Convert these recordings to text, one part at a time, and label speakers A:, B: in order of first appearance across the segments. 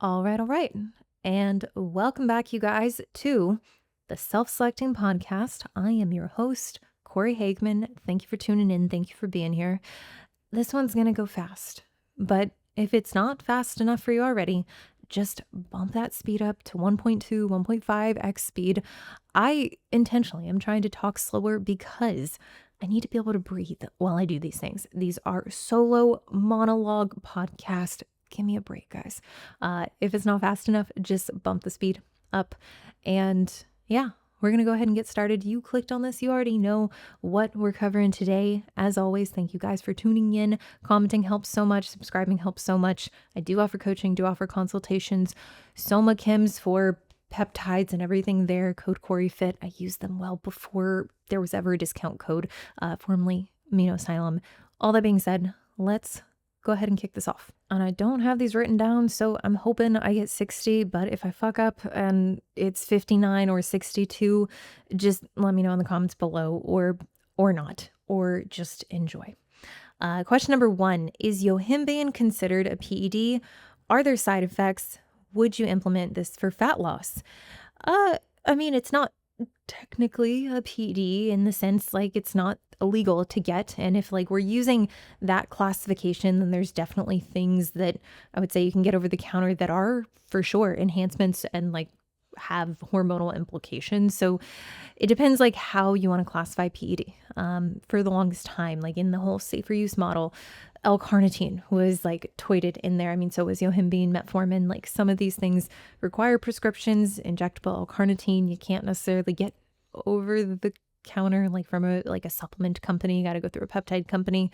A: All right. And welcome back, you guys, to the Self Selecting Podcast. I am your host, Cory Hagman. Thank you for tuning in. Thank you for being here. This one's going to go fast, but if it's not fast enough for you already, just bump that speed up to 1.2, 1.5x speed. I intentionally am trying to talk slower because I need to be able to breathe while I do these things. These are solo monologue podcast. Give me a break, guys. If it's not fast enough, just bump the speed up. And yeah, we're going to go ahead and get started. You clicked on this. You already know what we're covering today. As always, thank you guys for tuning in. Commenting helps so much. Subscribing helps so much. I do offer coaching, do offer consultations. Soma Chems for peptides and everything there. Code CoryFit. I used them well before there was ever a discount code, formerly Amino Asylum. All that being said, let's go ahead and kick this off. And I don't have these written down, so I'm hoping I get 60, but if I fuck up and it's 59 or 62, just let me know in the comments below, or not, or just enjoy. Question number 1, is yohimbine considered a PED? Are there side effects? Would you implement this for fat loss? I mean, it's not technically a PED in the sense like it's not illegal to get. And if like we're using that classification, then there's definitely things that I would say you can get over the counter that are for sure enhancements and like have hormonal implications. So it depends like how you want to classify PED. For the longest time, like in the whole safer use model, L-carnitine was like toyed in there. I mean, so was yohimbine, metformin. Like some of these things require prescriptions. Injectable L-carnitine, you can't necessarily get over the counter like from a supplement company. You got to go through a peptide company.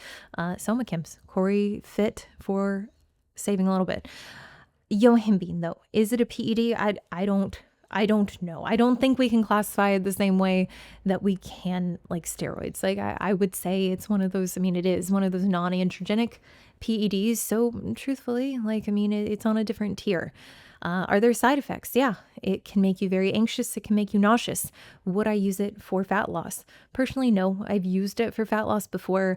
A: Soma Chems, Cory Fit for saving a little bit. Yohimbine though, is it a PED? I don't know. I don't think we can classify it the same way that we can like steroids. Like I would say it's one of those, I mean, it is one of those non-androgenic PEDs. So truthfully, like, I mean, it's on a different tier. Are there side effects? Yeah, it can make you very anxious. It can make you nauseous. Would I use it for fat loss? Personally, no. I've used it for fat loss before.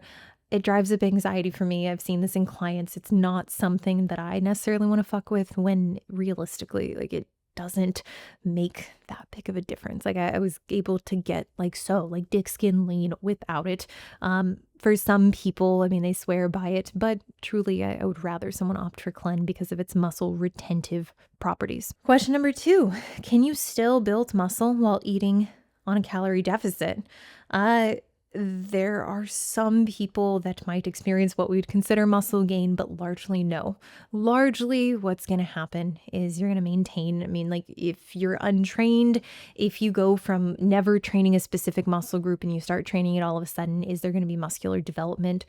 A: It drives up anxiety for me. I've seen this in clients. It's not something that I necessarily want to fuck with when realistically, like it doesn't make that big of a difference. Like I was able to get like dick skin lean without it. For some people, I mean, they swear by it, but truly I would rather someone opt for Clen because of its muscle retentive properties. Question number 2, can you still build muscle while eating on a calorie deficit? There are some people that might experience what we'd consider muscle gain, but largely no. Largely what's going to happen is you're going to maintain. I mean, like if you're untrained, if you go from never training a specific muscle group and you start training it all of a sudden, is there going to be muscular development?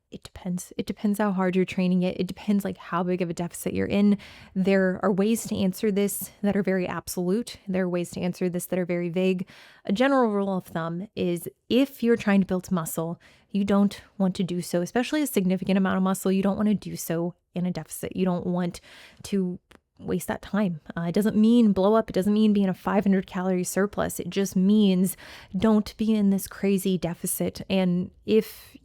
A: It depends. It depends how hard you're training it. It depends like how big of a deficit you're in. There are ways to answer this that are very absolute. There are ways to answer this that are very vague. A general rule of thumb is if you're trying to build muscle, you don't want to do so, especially a significant amount of muscle, you don't want to do so in a deficit. You don't want to waste that time. It doesn't mean blow up. It doesn't mean be in a 500 calorie surplus. It just means don't be in this crazy deficit. And if,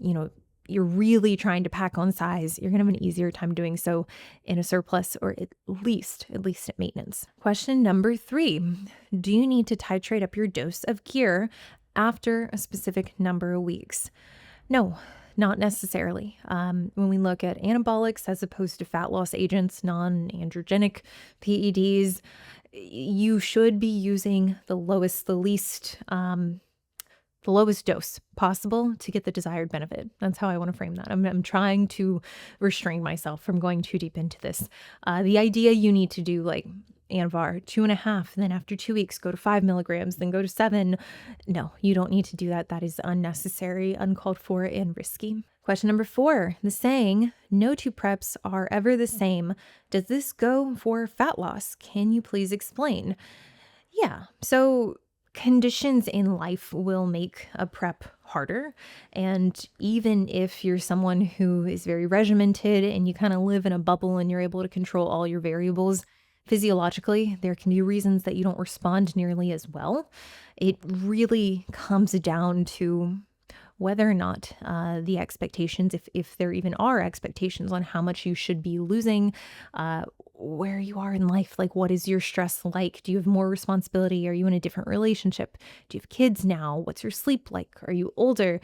A: you're really trying to pack on size, you're going to have an easier time doing so in a surplus or at least at maintenance. Question number 3, do you need to titrate up your dose of gear after a specific number of weeks? No, not necessarily. When we look at anabolics as opposed to fat loss agents, non-androgenic PEDs, you should be using the lowest dose possible to get the desired benefit. That's how I want to frame that. I'm trying to restrain myself from going too deep into this. The idea you need to do like Anavar 2.5, then after 2 weeks, go to 5 milligrams, then go to 7. No, you don't need to do that. That is unnecessary, uncalled for, and risky. Question number 4, the saying, no two preps are ever the same. Does this go for fat loss? Can you please explain? Yeah. So conditions in life will make a prep harder. And even if you're someone who is very regimented and you kind of live in a bubble and you're able to control all your variables, physiologically, there can be reasons that you don't respond nearly as well. It really comes down to whether or not the expectations, if there even are expectations on how much you should be losing, where you are in life. Like, what is your stress like? Do you have more responsibility? Are you in a different relationship? Do you have kids now? What's your sleep like? Are you older?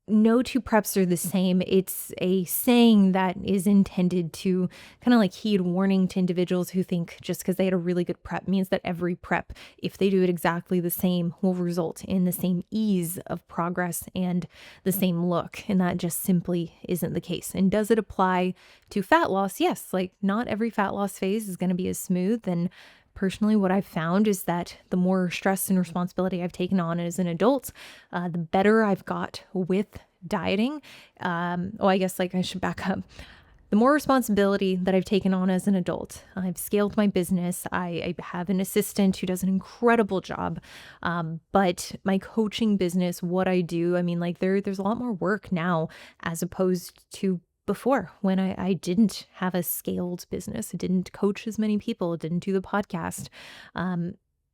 A: No two preps are the same. It's a saying that is intended to kind of like heed warning to individuals who think just because they had a really good prep means that every prep, if they do it exactly the same, will result in the same ease of progress and the same look. And that just simply isn't the case. And does it apply to fat loss? Yes, like not every fat loss phase is going to be as smooth. And personally, what I've found is that the more stress and responsibility I've taken on as an adult, the better I've got with dieting. I guess like I should back up. The more responsibility that I've taken on as an adult, I've scaled my business. I have an assistant who does an incredible job. But my coaching business, what I do, I mean, like there's a lot more work now as opposed to before when I didn't have a scaled business. I didn't coach as many people, didn't do the podcast.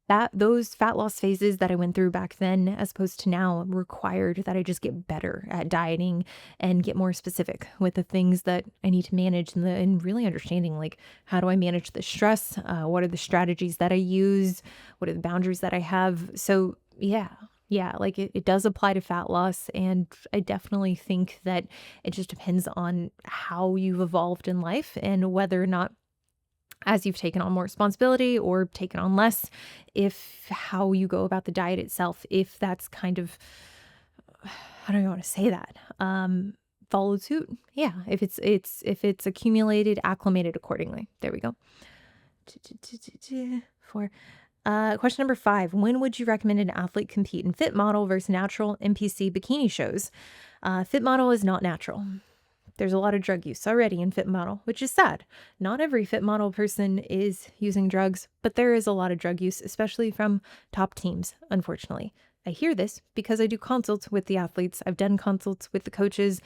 A: That those fat loss phases that I went through back then, as opposed to now, required that I just get better at dieting and get more specific with the things that I need to manage and really understanding like how do I manage the stress? What are the strategies that I use? What are the boundaries that I have? So yeah, like it does apply to fat loss. And I definitely think that it just depends on how you've evolved in life and whether or not, as you've taken on more responsibility or taken on less, if how you go about the diet itself, if that's kind of, how do I want to say that? Followed suit. Yeah. If it's accumulated, acclimated accordingly. There we go. For question number 5, when would you recommend an athlete compete in fit model versus natural NPC bikini shows? Fit model is not natural. There's a lot of drug use already in fit model, which is sad. Not every fit model person is using drugs, but there is a lot of drug use, especially from top teams, unfortunately. I hear this because I do consults with the athletes. I've done consults with the coaches,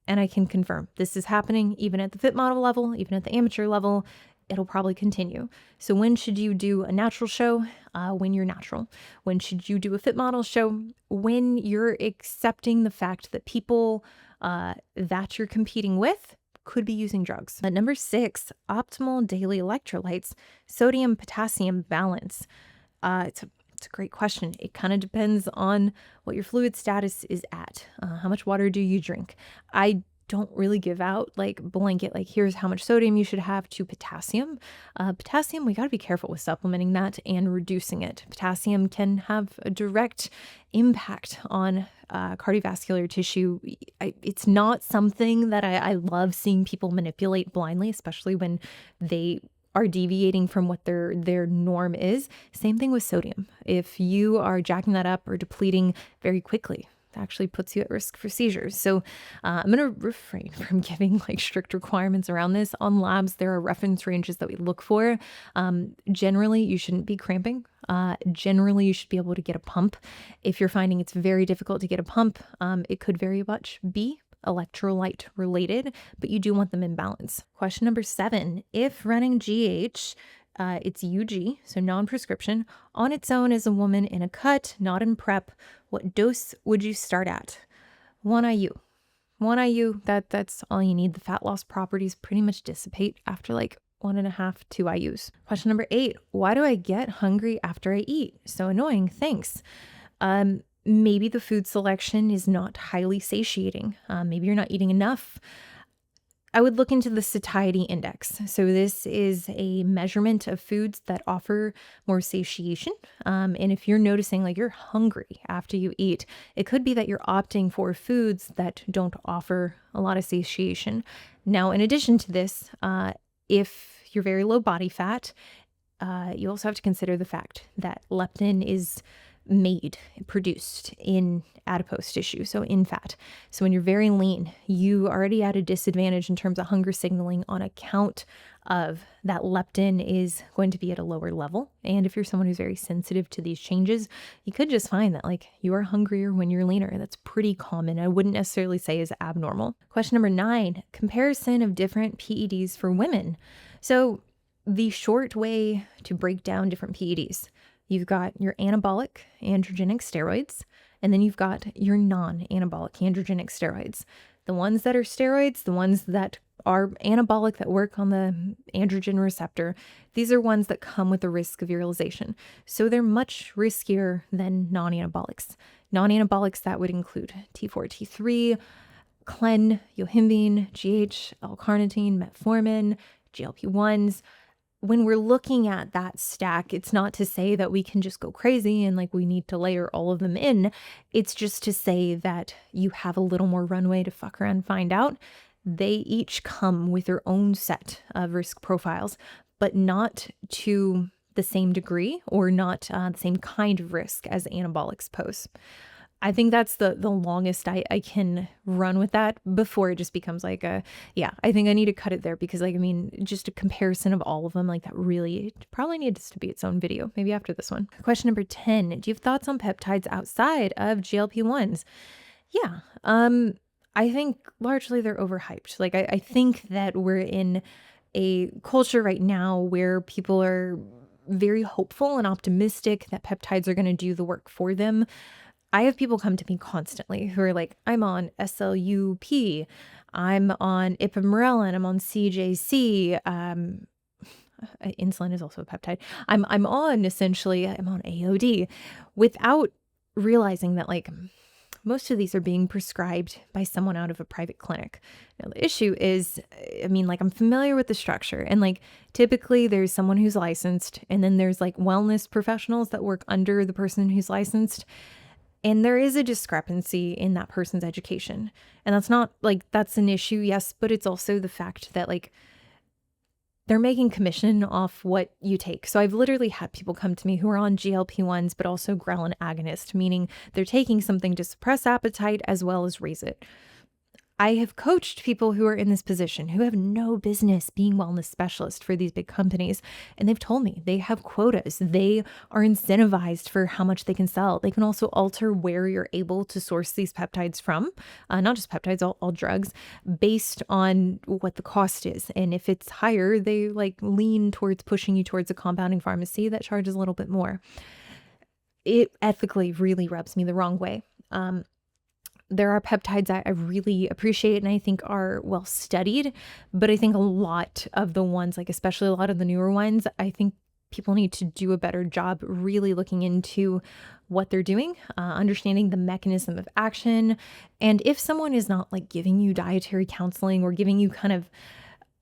A: and I can confirm this is happening even at the fit model level, even at the amateur level. It'll probably continue. So when should you do a natural show? When you're natural. When should you do a fit model show? When you're accepting the fact that people that you're competing with could be using drugs. Number 6, optimal daily electrolytes, sodium, potassium balance. It's a great question. It kind of depends on what your fluid status is at. How much water do you drink? I don't really give out like blanket, like here's how much sodium you should have to potassium. Potassium, we got to be careful with supplementing that and reducing it. Potassium can have a direct impact on cardiovascular tissue. It's not something that I love seeing people manipulate blindly, especially when they are deviating from what their norm is. Same thing with sodium. If you are jacking that up or depleting very quickly, actually puts you at risk for seizures. So I'm going to refrain from giving like strict requirements around this. On labs, there are reference ranges that we look for. Generally, you shouldn't be cramping. Generally, you should be able to get a pump. If you're finding it's very difficult to get a pump, it could very much be electrolyte related, but you do want them in balance. Question number 7, if running GH, it's UG, so non-prescription, on its own as a woman in a cut, not in prep, what dose would you start at? 1 IU. 1 IU, that's all you need. The fat loss properties pretty much dissipate after like 1.5, 2 IUs. Question number 8, why do I get hungry after I eat? So annoying, thanks. Maybe the food selection is not highly satiating. Maybe you're not eating enough. I would look into the satiety index. So this is a measurement of foods that offer more satiation. And if you're noticing like you're hungry after you eat, it could be that you're opting for foods that don't offer a lot of satiation. Now, in addition to this, if you're very low body fat, you also have to consider the fact that leptin is produced in adipose tissue, so in fat. So when you're very lean, you already at a disadvantage in terms of hunger signaling on account of that leptin is going to be at a lower level. And if you're someone who's very sensitive to these changes, you could just find that like you are hungrier when you're leaner. That's pretty common. I wouldn't necessarily say is abnormal. Question number 9, comparison of different PEDs for women. So the short way to break down different PEDs. You've got your anabolic androgenic steroids, and then you've got your non-anabolic androgenic steroids. The ones that are steroids, the ones that are anabolic that work on the androgen receptor. These are ones that come with the risk of virilization. So they're much riskier than non-anabolics. Non-anabolics that would include T4, T3, Clen, yohimbine, GH, L-carnitine, metformin, GLP-1s. When we're looking at that stack, it's not to say that we can just go crazy and like we need to layer all of them in. It's just to say that you have a little more runway to fuck around and find out. They each come with their own set of risk profiles, but not to the same degree or not the same kind of risk as anabolics pose. I think that's the longest I can run with that before it just becomes like I think I need to cut it there because like, I mean, just a comparison of all of them, like that really probably needs to be its own video, maybe after this one. Question number 10, do you have thoughts on peptides outside of GLP-1s? Yeah, I think largely they're overhyped. Like I think that we're in a culture right now where people are very hopeful and optimistic that peptides are going to do the work for them. I have people come to me constantly who are like, I'm on SLUP, I'm on ipamorelin, I'm on CJC, insulin is also a peptide. I'm on AOD without realizing that like most of these are being prescribed by someone out of a private clinic. Now, the issue is, I mean, like I'm familiar with the structure and like typically there's someone who's licensed and then there's like wellness professionals that work under the person who's licensed. And there is a discrepancy in that person's education. And that's not like, that's an issue, yes, but it's also the fact that like they're making commission off what you take. So I've literally had people come to me who are on GLP-1s, but also ghrelin agonist, meaning they're taking something to suppress appetite as well as raise it. I have coached people who are in this position who have no business being wellness specialists for these big companies. And they've told me they have quotas. They are incentivized for how much they can sell. They can also alter where you're able to source these peptides from, not just peptides, all drugs, based on what the cost is. And if it's higher, they like lean towards pushing you towards a compounding pharmacy that charges a little bit more. It ethically really rubs me the wrong way. There are peptides I really appreciate and I think are well studied, but I think a lot of the ones, like especially a lot of the newer ones, I think people need to do a better job really looking into what they're doing, understanding the mechanism of action. And if someone is not like giving you dietary counseling or giving you kind of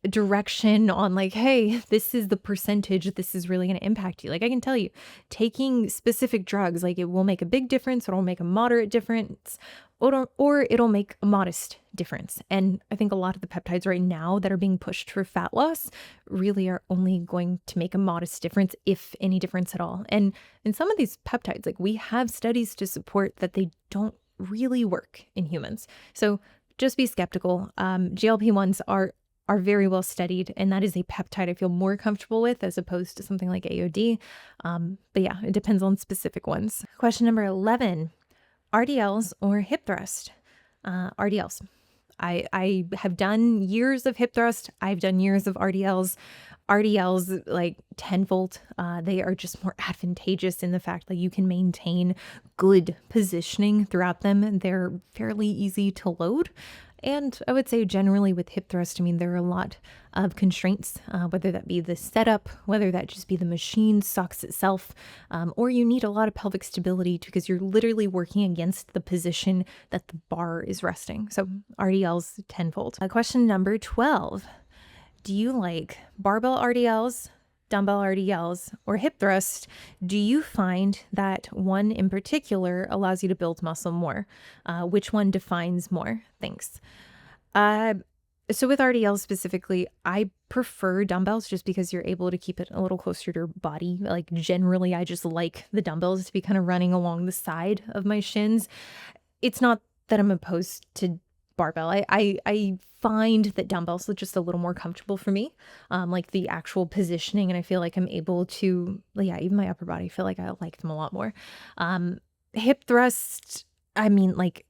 A: direction on like, hey, this is the percentage, this is really going to impact you. Like I can tell you, taking specific drugs, like it will make a big difference, or it'll make a moderate difference, or it'll make a modest difference. And I think a lot of the peptides right now that are being pushed for fat loss really are only going to make a modest difference, if any difference at all. And in some of these peptides, like we have studies to support that they don't really work in humans. So just be skeptical. GLP-1s are very well studied, and that is a peptide I feel more comfortable with as opposed to something like AOD. But yeah, it depends on specific ones. Question number 11, RDLs or hip thrust? RDLs. I have done years of hip thrust. I've done years of RDLs. RDLs like tenfold. They are just more advantageous in the fact that you can maintain good positioning throughout them. They're fairly easy to load. And I would say generally with hip thrust, I mean, there are a lot of constraints, whether that be the setup, whether that just be the machine socks itself, or you need a lot of pelvic stability because you're literally working against the position that the bar is resting. So RDLs tenfold. Question number 12. Do you like barbell RDLs, dumbbell RDLs, or hip thrust? Do you find that one in particular allows you to build muscle more? Which one defines more? Thanks. So with RDLs specifically, I prefer dumbbells just because you're able to keep it a little closer to your body. Like generally, I just like the dumbbells to be kind of running along the side of my shins. It's not that I'm opposed to barbell. I find that dumbbells are just a little more comfortable for me, like the actual positioning, and I feel like I'm able to, yeah, even my upper body, I feel like I like them a lot more. Hip thrust, I mean, like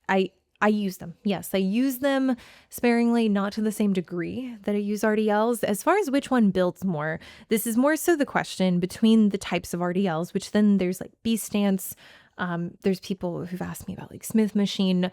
A: I use them. Yes, I use them sparingly, not to the same degree that I use RDLs. As far as which one builds more, this is more so the question between the types of RDLs, which then there's like B stance. There's people who've asked me about like Smith machine.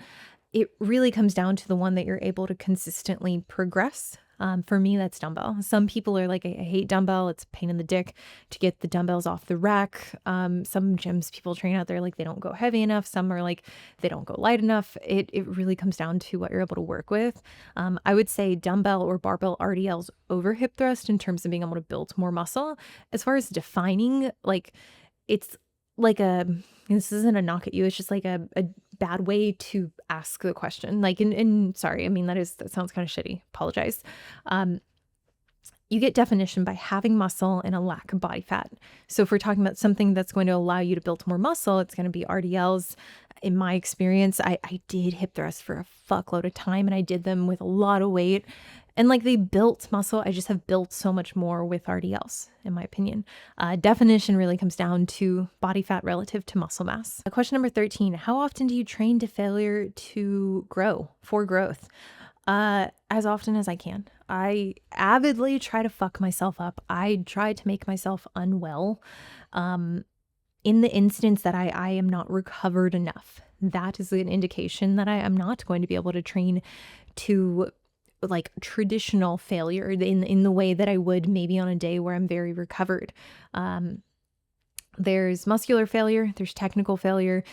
A: it really comes down to the one that you're able to consistently progress. For me, that's dumbbell. Some people are like, I hate dumbbell. It's a pain in the dick to get the dumbbells off the rack. Some gyms people train out there, like they don't go heavy enough. Some are like, they don't go light enough. It really comes down to what you're able to work with. I would say dumbbell or barbell RDLs over hip thrust in terms of being able to build more muscle. As far as defining, like it's like this isn't a knock at you. It's just like a bad way to ask the question. Like, sorry, I mean, that sounds kind of shitty. Apologize. You get definition by having muscle and a lack of body fat. So if we're talking about something that's going to allow you to build more muscle, it's going to be RDLs. In my experience, I did hip thrusts for a fuckload of time, and I did them with a lot of weight. And like they built muscle, I just have built so much more with RDLs, in my opinion. Definition really comes down to body fat relative to muscle mass. Question number 13, how often do you train to failure to grow, for growth? As often as I can. I avidly try to fuck myself up. I try to make myself unwell. In the instance that I am not recovered enough, that is an indication that I am not going to be able to train to like traditional failure in the way that I would maybe on a day where I'm very recovered. There's muscular failure, there's technical failure.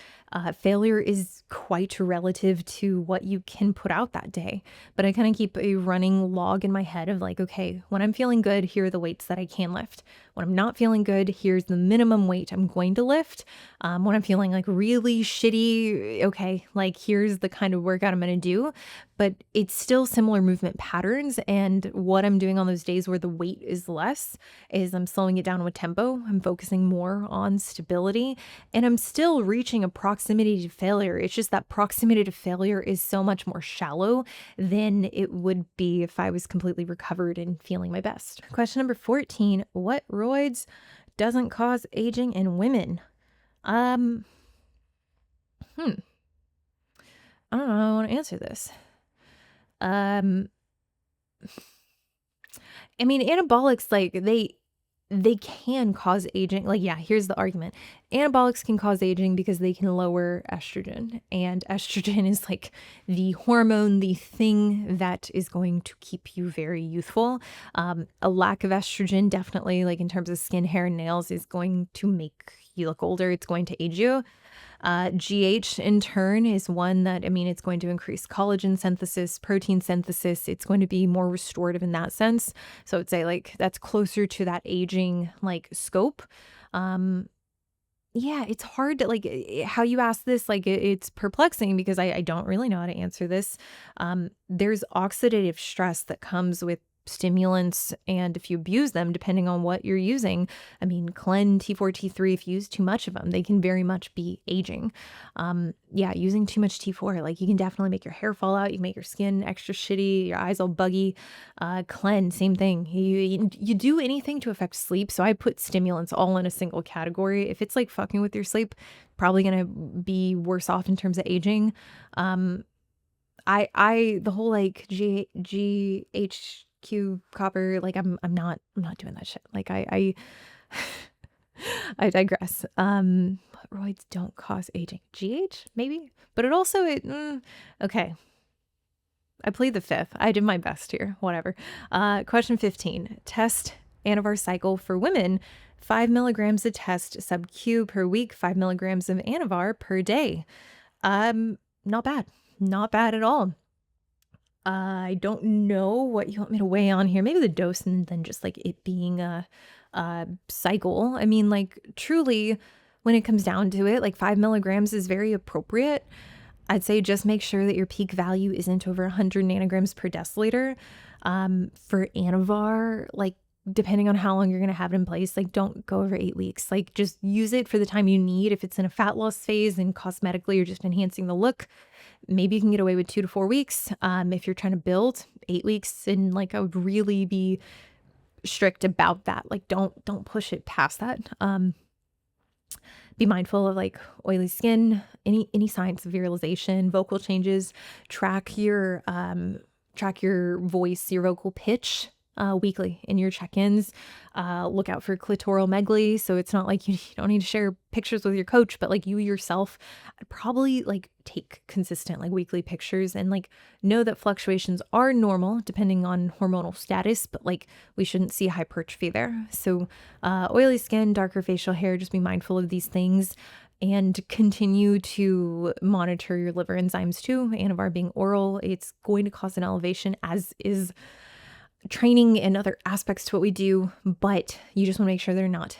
A: Failure is quite relative to what you can put out that day. But I kind of keep a running log in my head of like, okay, when I'm feeling good, here are the weights that I can lift. When I'm not feeling good, here's the minimum weight I'm going to lift. When I'm feeling like really shitty, okay, like here's the kind of workout I'm going to do. But it's still similar movement patterns. And what I'm doing on those days where the weight is less is I'm slowing it down with tempo. I'm focusing more on stability, and I'm still reaching a proximity to failure. It's just that proximity to failure is so much more shallow than it would be if I was completely recovered and feeling my best. Question number 14, what roids doesn't cause aging in women? I don't know how I want to answer this. I mean, anabolics, like they can cause aging. Like, yeah, here's the argument. Anabolics can cause aging because they can lower estrogen, and estrogen is like the hormone, the thing that is going to keep you very youthful. A lack of estrogen, definitely, like in terms of skin, hair, and nails, is going to make you look older. It's going to age you. GH in turn is one that, I mean, it's going to increase collagen synthesis, protein synthesis. It's going to be more restorative in that sense. So I'd say like that's closer to that aging like scope. Yeah, it's hard to like how you ask this, like it's perplexing because I don't really know how to answer this. There's oxidative stress that comes with stimulants, and if you abuse them, depending on what you're using, I mean, Clen, T4, T3, if you use too much of them, they can very much be aging. Yeah, using too much T4, like you can definitely make your hair fall out, you can make your skin extra shitty, your eyes all buggy. Clen, same thing. You do anything to affect sleep, so I put stimulants all in a single category. If it's like fucking with your sleep, probably gonna be worse off in terms of aging. The whole like GHQ copper, like I'm not doing that shit. Like I I digress. Roids don't cause aging. GH maybe, but it also okay. I plead the fifth. I did my best here. Whatever. Question 15. Test Anavar cycle for women. 5 milligrams of test sub-Q per week. 5 milligrams of Anavar per day. Not bad. Not bad at all. I don't know what you want me to weigh on here. Maybe the dose and then just like it being a cycle. I mean, like truly, when it comes down to it, like 5 milligrams is very appropriate. I'd say just make sure that your peak value isn't over 100 nanograms per deciliter. For Anavar, like depending on how long you're going to have it in place, like don't go over 8 weeks. Like just use it for the time you need. If it's in a fat loss phase and cosmetically you're just enhancing the look, maybe you can get away with 2 to 4 weeks. If you're trying to build 8 weeks, and like I would really be strict about that. Like don't push it past that. Be mindful of like oily skin, any signs of virilization, vocal changes, track your voice, your vocal pitch. weekly in your check-ins. Look out for clitoral megaly. So it's not like you don't need to share pictures with your coach, but like you yourself, I'd probably like take consistent like weekly pictures and like know that fluctuations are normal depending on hormonal status, but like we shouldn't see hypertrophy there. So oily skin, darker facial hair, just be mindful of these things. And continue to monitor your liver enzymes too. Anavar being oral, it's going to cause an elevation, as is training and other aspects to what we do, but you just want to make sure they're not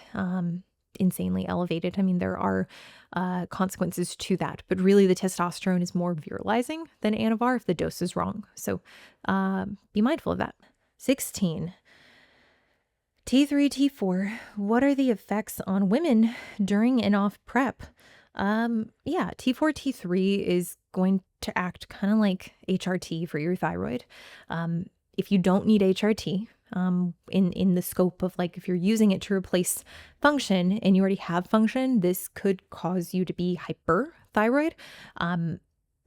A: insanely elevated. I mean, there are consequences to that, but really the testosterone is more virilizing than Anavar if the dose is wrong. So be mindful of that. 16. T3, T4, what are the effects on women during and off prep? Yeah, T4, T3 is going to act kind of like HRT for your thyroid. If you don't need HRT, in the scope of like, if you're using it to replace function and you already have function, this could cause you to be hyperthyroid.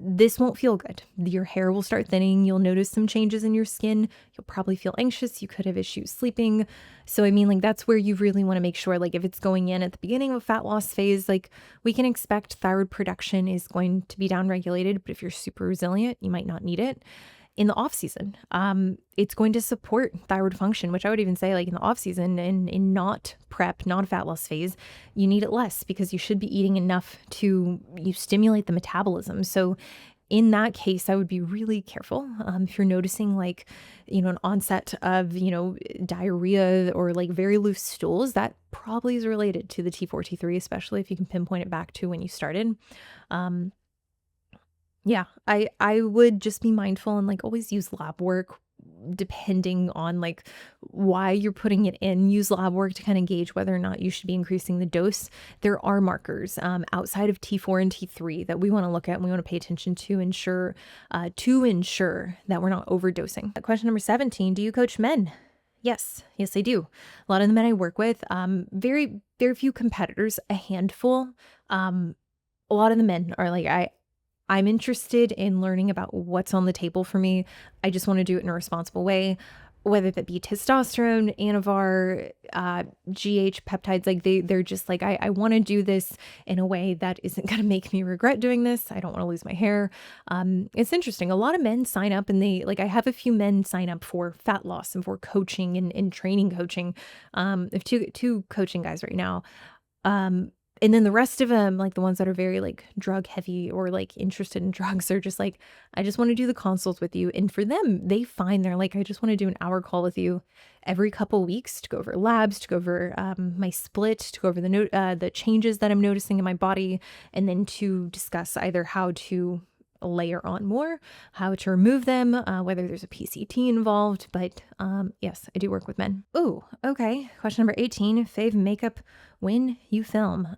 A: This won't feel good. Your hair will start thinning. You'll notice some changes in your skin. You'll probably feel anxious. You could have issues sleeping. So, I mean, like that's where you really want to make sure, like if it's going in at the beginning of a fat loss phase, like we can expect thyroid production is going to be downregulated, but if you're super resilient, you might not need it. In the off season, it's going to support thyroid function, which I would even say like in the off season and in not prep, not fat loss phase, you need it less because you should be eating enough to stimulate the metabolism. So in that case, I would be really careful. If you're noticing like, an onset of, diarrhea or like very loose stools, that probably is related to the T4, T3, especially if you can pinpoint it back to when you started. Yeah, I would just be mindful and like always use lab work depending on like why you're putting it in. Use lab work to kind of gauge whether or not you should be increasing the dose. There are markers outside of T4 and T3 that we want to look at and we want to pay attention to ensure that we're not overdosing. Question number 17, do you coach men? Yes, I do. A lot of the men I work with, very, very few competitors, a handful. A lot of the men are like, I'm interested in learning about what's on the table for me. I just want to do it in a responsible way, whether that be testosterone, Anavar, GH, peptides. Like they're just like, I want to do this in a way that isn't going to make me regret doing this. I don't want to lose my hair. It's interesting. A lot of men sign up and I have a few men sign up for fat loss and for coaching and training coaching. I have two coaching guys right now. And then the rest of them, like the ones that are very like drug heavy or like interested in drugs, are just like, I just want to do the consults with you. And for them, they find they're like, I just want to do an hour call with you every couple weeks to go over labs, to go over my split, to go over the changes that I'm noticing in my body, and then to discuss either how to layer on more, how to remove them, whether there's a PCT involved. But yes, I do work with men. Oh, okay. Question number 18, fave makeup when you film.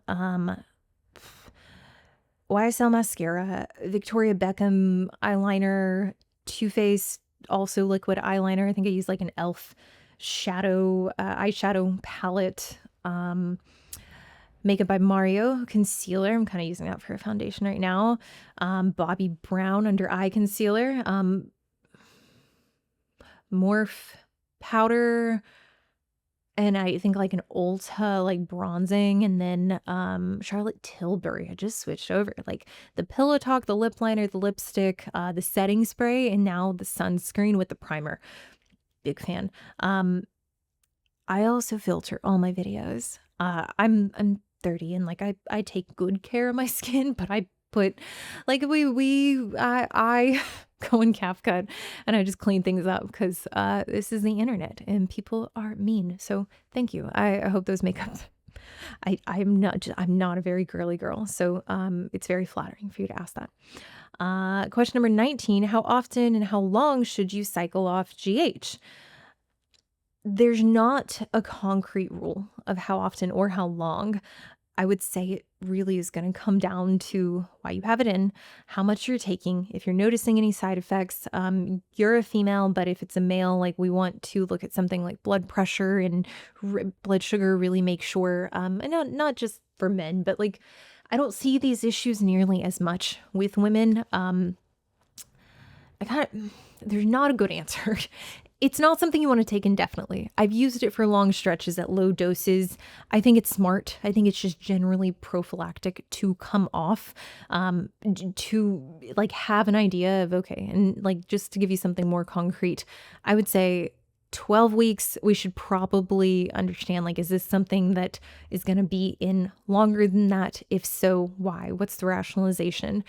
A: YSL mascara, Victoria Beckham eyeliner, Too Faced, also liquid eyeliner. I think I use like an e.l.f. eyeshadow palette. Makeup by Mario concealer. I'm kind of using that for a foundation right now. Bobbi Brown under eye concealer. Morph powder. And I think like an Ulta like bronzing, and then Charlotte Tilbury. I just switched over. Like the Pillow Talk, the lip liner, the lipstick, the setting spray, and now the sunscreen with the primer. Big fan. I also filter all my videos. I'm 30 and like I take good care of my skin, but I put like I go in CapCut and I just clean things up because this is the internet and people are mean. So thank you. I hope those makeups. I'm not a very girly girl, so it's very flattering for you to ask that. Question number 19: how often and how long should you cycle off GH? There's not a concrete rule of how often or how long. I would say it really is going to come down to why you have it in, how much you're taking, if you're noticing any side effects. You're a female, but if it's a male, like we want to look at something like blood pressure and blood sugar, really make sure, and not just for men, but like I don't see these issues nearly as much with women. There's not a good answer. It's not something you want to take indefinitely. I've used it for long stretches at low doses. I think it's smart. I think it's just generally prophylactic to come off, to like have an idea of, okay, and like just to give you something more concrete, I would say 12 weeks, we should probably understand, like, is this something that is going to be in longer than that? If so, why? What's the rationalization?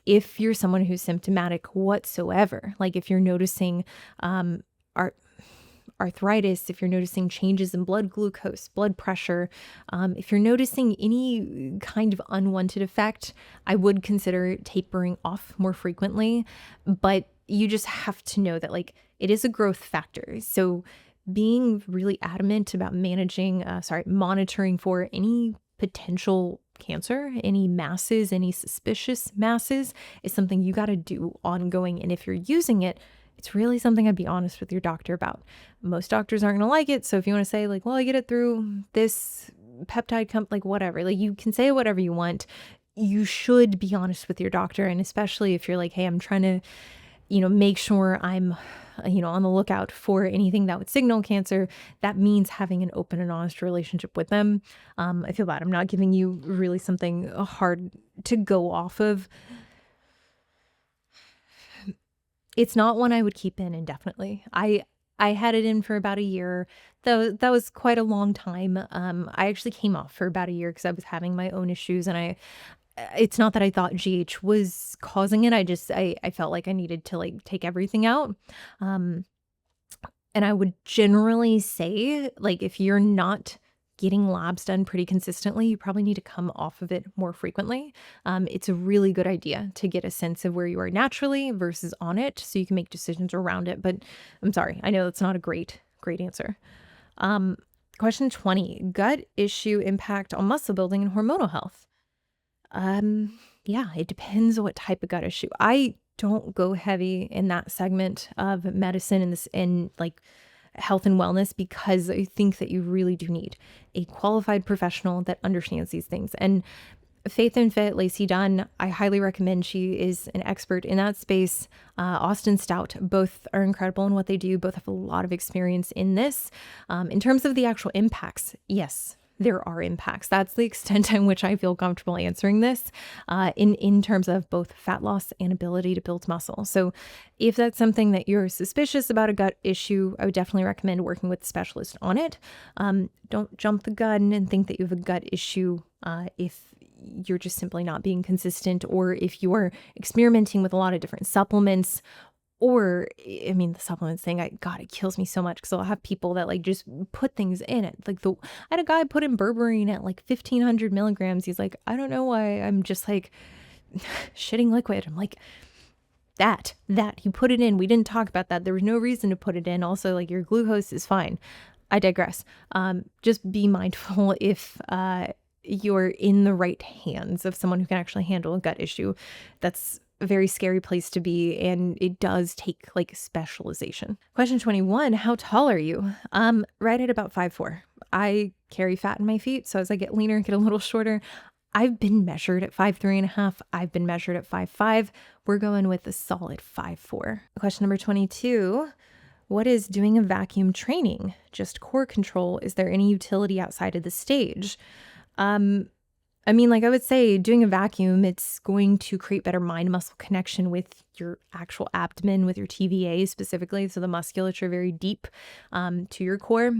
A: If you're someone who's symptomatic whatsoever, like if you're noticing ar- arthritis, if you're noticing changes in blood glucose, blood pressure, if you're noticing any kind of unwanted effect, I would consider tapering off more frequently. But you just have to know that like it is a growth factor. So being really adamant about monitoring for any potential cancer, any masses, any suspicious masses is something you got to do ongoing. And if you're using it, it's really something I'd be honest with your doctor about. Most doctors aren't going to like it. So if you want to say like, well, I get it through this peptide like whatever, like you can say whatever you want. You should be honest with your doctor. And especially if you're like, hey, I'm trying to, make sure I'm, on the lookout for anything that would signal cancer, that means having an open and honest relationship with them. I feel bad. I'm not giving you really something hard to go off of. It's not one I would keep in indefinitely. I had it in for about a year. Though that was quite a long time. I actually came off for about a year because I was having my own issues, and it's not that I thought GH was causing it. I felt like I needed to like take everything out. And I would generally say like if you're not getting labs done pretty consistently, you probably need to come off of it more frequently. It's a really good idea to get a sense of where you are naturally versus on it so you can make decisions around it. But I'm sorry, I know that's not a great answer. Question 20, gut issue impact on muscle building and hormonal health. Yeah, it depends on what type of gut issue. I don't go heavy in that segment of medicine in like health and wellness because I think that you really do need a qualified professional that understands these things. And Faith and Fit, Lacey Dunn, I highly recommend. She is an expert in that space. Austin Stout, both are incredible in what they do. Both have a lot of experience in this. In terms of the actual impacts, yes, there are impacts. That's the extent in which I feel comfortable answering this in terms of both fat loss and ability to build muscle. So if that's something that you're suspicious about a gut issue, I would definitely recommend working with a specialist on it. Don't jump the gun and think that you have a gut issue if you're just simply not being consistent, or if you're experimenting with a lot of different supplements. Or, I mean, the supplements thing, it kills me so much because I'll have people that like just put things in it. Like I had a guy put in berberine at like 1,500 milligrams. He's like, I don't know why I'm just like shitting liquid. I'm like, that you put it in. We didn't talk about that. There was no reason to put it in. Also, like your glucose is fine. I digress. Just be mindful if you're in the right hands of someone who can actually handle a gut issue. That's a very scary place to be, and it does take like specialization. Question 21, how tall are you? Right at about 5'4". I carry fat in my feet, so as I get leaner, get a little shorter. I've been measured at 5'3.5". I've been measured at 5'5". We're going with a solid 5'4". Question number 22, what is doing a vacuum training? Just core control? Is there any utility outside of the stage? I mean, like I would say doing a vacuum, it's going to create better mind-muscle connection with your actual abdomen, with your TVA specifically. So the musculature very deep to your core.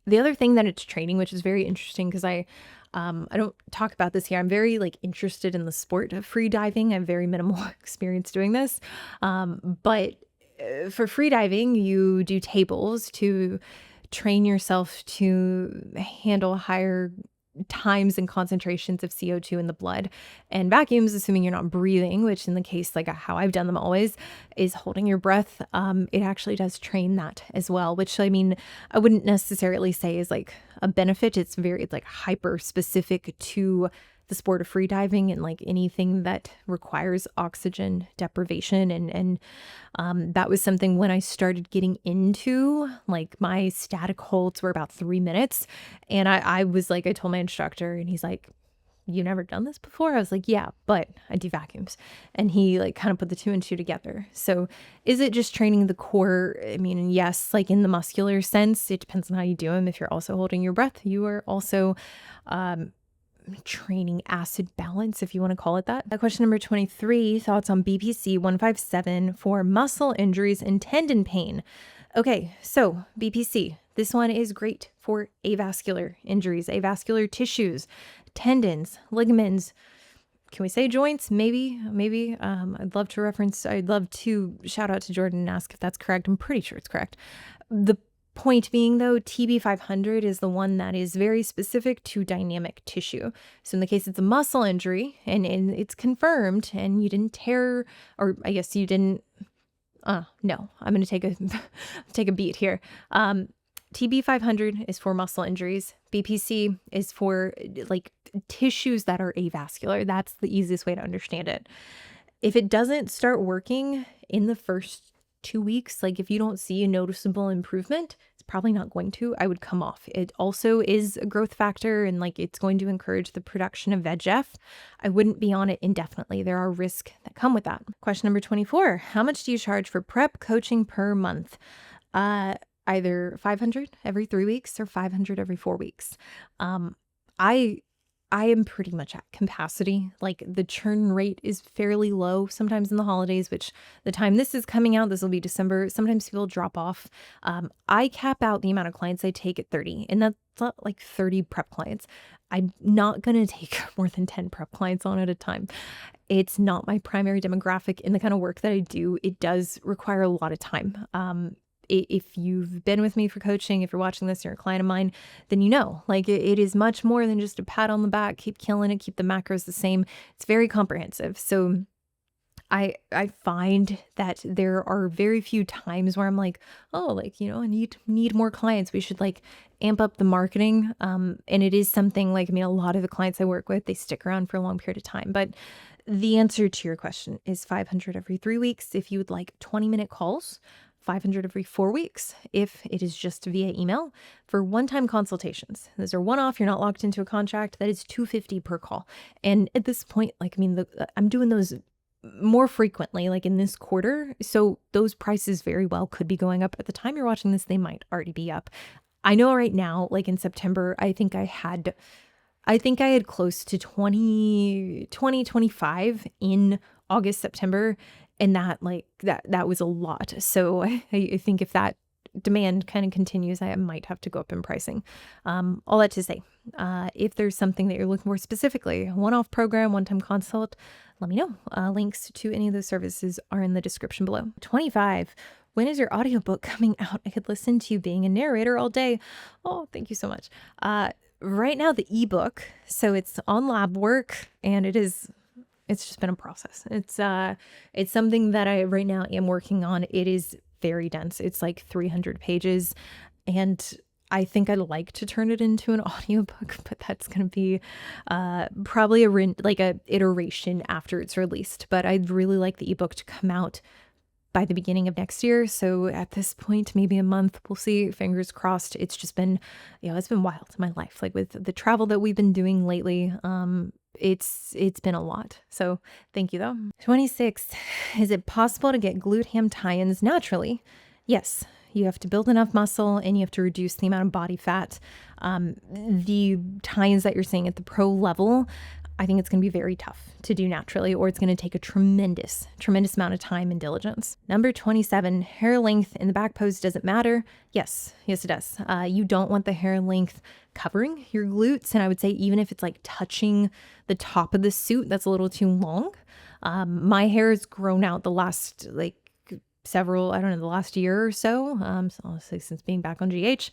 A: The other thing that it's training, which is very interesting because I don't talk about this here. I'm very like interested in the sport of free diving. I have very minimal experience doing this. But for free diving, you do tables to train yourself to handle higher times and concentrations of CO2 in the blood. And vacuums, assuming you're not breathing, which in the case, like how I've done them always, is holding your breath. It actually does train that as well, which I mean, I wouldn't necessarily say is like a benefit. It's like hyper specific to the sport of free diving and like anything that requires oxygen deprivation. And that was something when I started getting into, like my static holds were about 3 minutes. And I was like, I told my instructor and he's like, you never done this before? I was like, yeah, but I do vacuums. And he like kind of put the two and two together. So is it just training the core? I mean, yes, like in the muscular sense, it depends on how you do them. If you're also holding your breath, you are also training acid balance, if you want to call it that. Question number 23, thoughts on BPC 157 for muscle injuries and tendon pain. Okay, so BPC, this one is great for avascular injuries, avascular tissues, tendons, ligaments. Can we say joints? Maybe. I'd love to shout out to Jordan and ask if that's correct. I'm pretty sure it's correct. The point being, though, TB500 is the one that is very specific to dynamic tissue. So in the case it's a muscle injury and it's confirmed and you didn't tear, or I guess you didn't, no, I'm going to take a beat here. TB500 is for muscle injuries. BPC is for like tissues that are avascular. That's the easiest way to understand it. If it doesn't start working in the first 2 weeks, like if you don't see a noticeable improvement, it's probably not going to. I would come off. It also is a growth factor and like it's going to encourage the production of VEGF. I wouldn't be on it indefinitely. There are risks that come with that. Question number 24. How much do you charge for prep coaching per month? Either 500 every 3 weeks or 500 every 4 weeks. I am pretty much at capacity. Like the churn rate is fairly low sometimes in the holidays, which the time this is coming out, this will be December. Sometimes people drop off. I cap out the amount of clients I take at 30, and that's not like 30 prep clients. I'm not going to take more than 10 prep clients on at a time. It's not my primary demographic in the kind of work that I do. It does require a lot of time. If you've been with me for coaching, if you're watching this, you're a client of mine, then you know, like it is much more than just a pat on the back, keep killing it, keep the macros the same. It's very comprehensive. So I find that there are very few times where I'm like, oh, like, you know, I need more clients. We should like amp up the marketing. And it is something like, I mean, a lot of the clients I work with, they stick around for a long period of time. But the answer to your question is 500 every 3 weeks. If you would like 20-minute calls, 500 every 4 weeks if it is just via email. For one-time consultations, those are one-off, you're not locked into a contract, that is $250 per call. And at this point, like, I mean, I'm doing those more frequently, like in this quarter. So those prices very well could be going up. At the time you're watching this, they might already be up. I know right now, like in September, I think I had close to 25 in August, September. And that was a lot. So I think if that demand kind of continues, I might have to go up in pricing. All that to say, if there's something that you're looking for specifically, one-off program, one-time consult, let me know. Links to any of those services are in the description below. 25. When is your audiobook coming out? I could listen to you being a narrator all day. Oh, thank you so much. Right now, the ebook. So it's on lab work and it's just been a process. It's something that I right now am working on. It is very dense. It's like 300 pages. And I think I'd like to turn it into an audiobook, but that's going to be probably a iteration after it's released. But I'd really like the ebook to come out by the beginning of next year. So at this point, maybe a month, we'll see, fingers crossed. It's just been, it's been wild in my life. Like with the travel that we've been doing lately, it's been a lot. So thank you though. 26. Is it possible to get glute ham tie-ins naturally? Yes. You have to build enough muscle and you have to reduce the amount of body fat. The tie-ins that you're seeing at the pro level, I think it's going to be very tough to do naturally, or it's going to take a tremendous amount of time and diligence. Number 27, hair length in the back pose doesn't matter. Yes, it does. You don't want the hair length covering your glutes. And I would say even if it's like touching the top of the suit, that's a little too long. My hair has grown out the last the last year or so. So honestly, since being back on GH.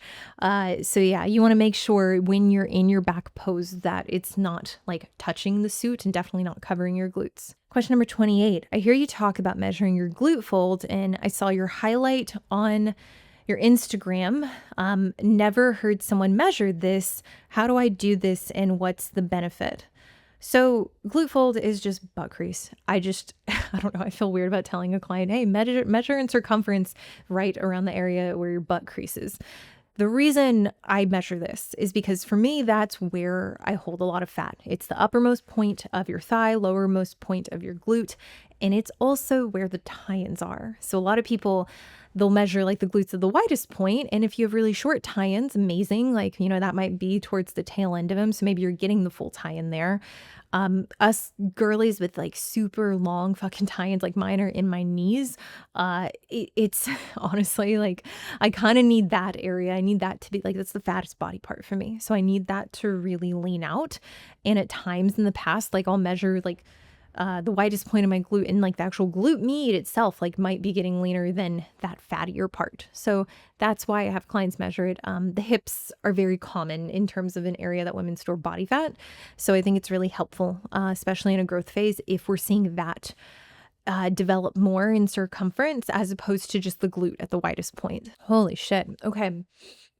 A: So yeah, you want to make sure when you're in your back pose that it's not like touching the suit and definitely not covering your glutes. Question number 28. I hear you talk about measuring your glute fold and I saw your highlight on your Instagram. Never heard someone measure this. How do I do this and what's the benefit? So glute fold is just butt crease. I don't know. I feel weird about telling a client, hey, measure in circumference right around the area where your butt creases. The reason I measure this is because for me, that's where I hold a lot of fat. It's the uppermost point of your thigh, lowermost point of your glute, and it's also where the tie-ins are. So a lot of people, they'll measure like the glutes at the widest point, and if you have really short tie-ins, amazing, like, that might be towards the tail end of them. So maybe you're getting the full tie-in there. Us girlies with like super long fucking tie-ins, like mine are in my knees. It's honestly like I kind of need that area. I need that to be like, that's the fattest body part for me. So I need that to really lean out. And at times in the past, like I'll measure like the widest point of my glute, and like the actual glute meat itself like might be getting leaner than that fattier part. So that's why I have clients measure it. The hips are very common in terms of an area that women store body fat. So I think it's really helpful, especially in a growth phase, if we're seeing that develop more in circumference as opposed to just the glute at the widest point. Holy shit. Okay.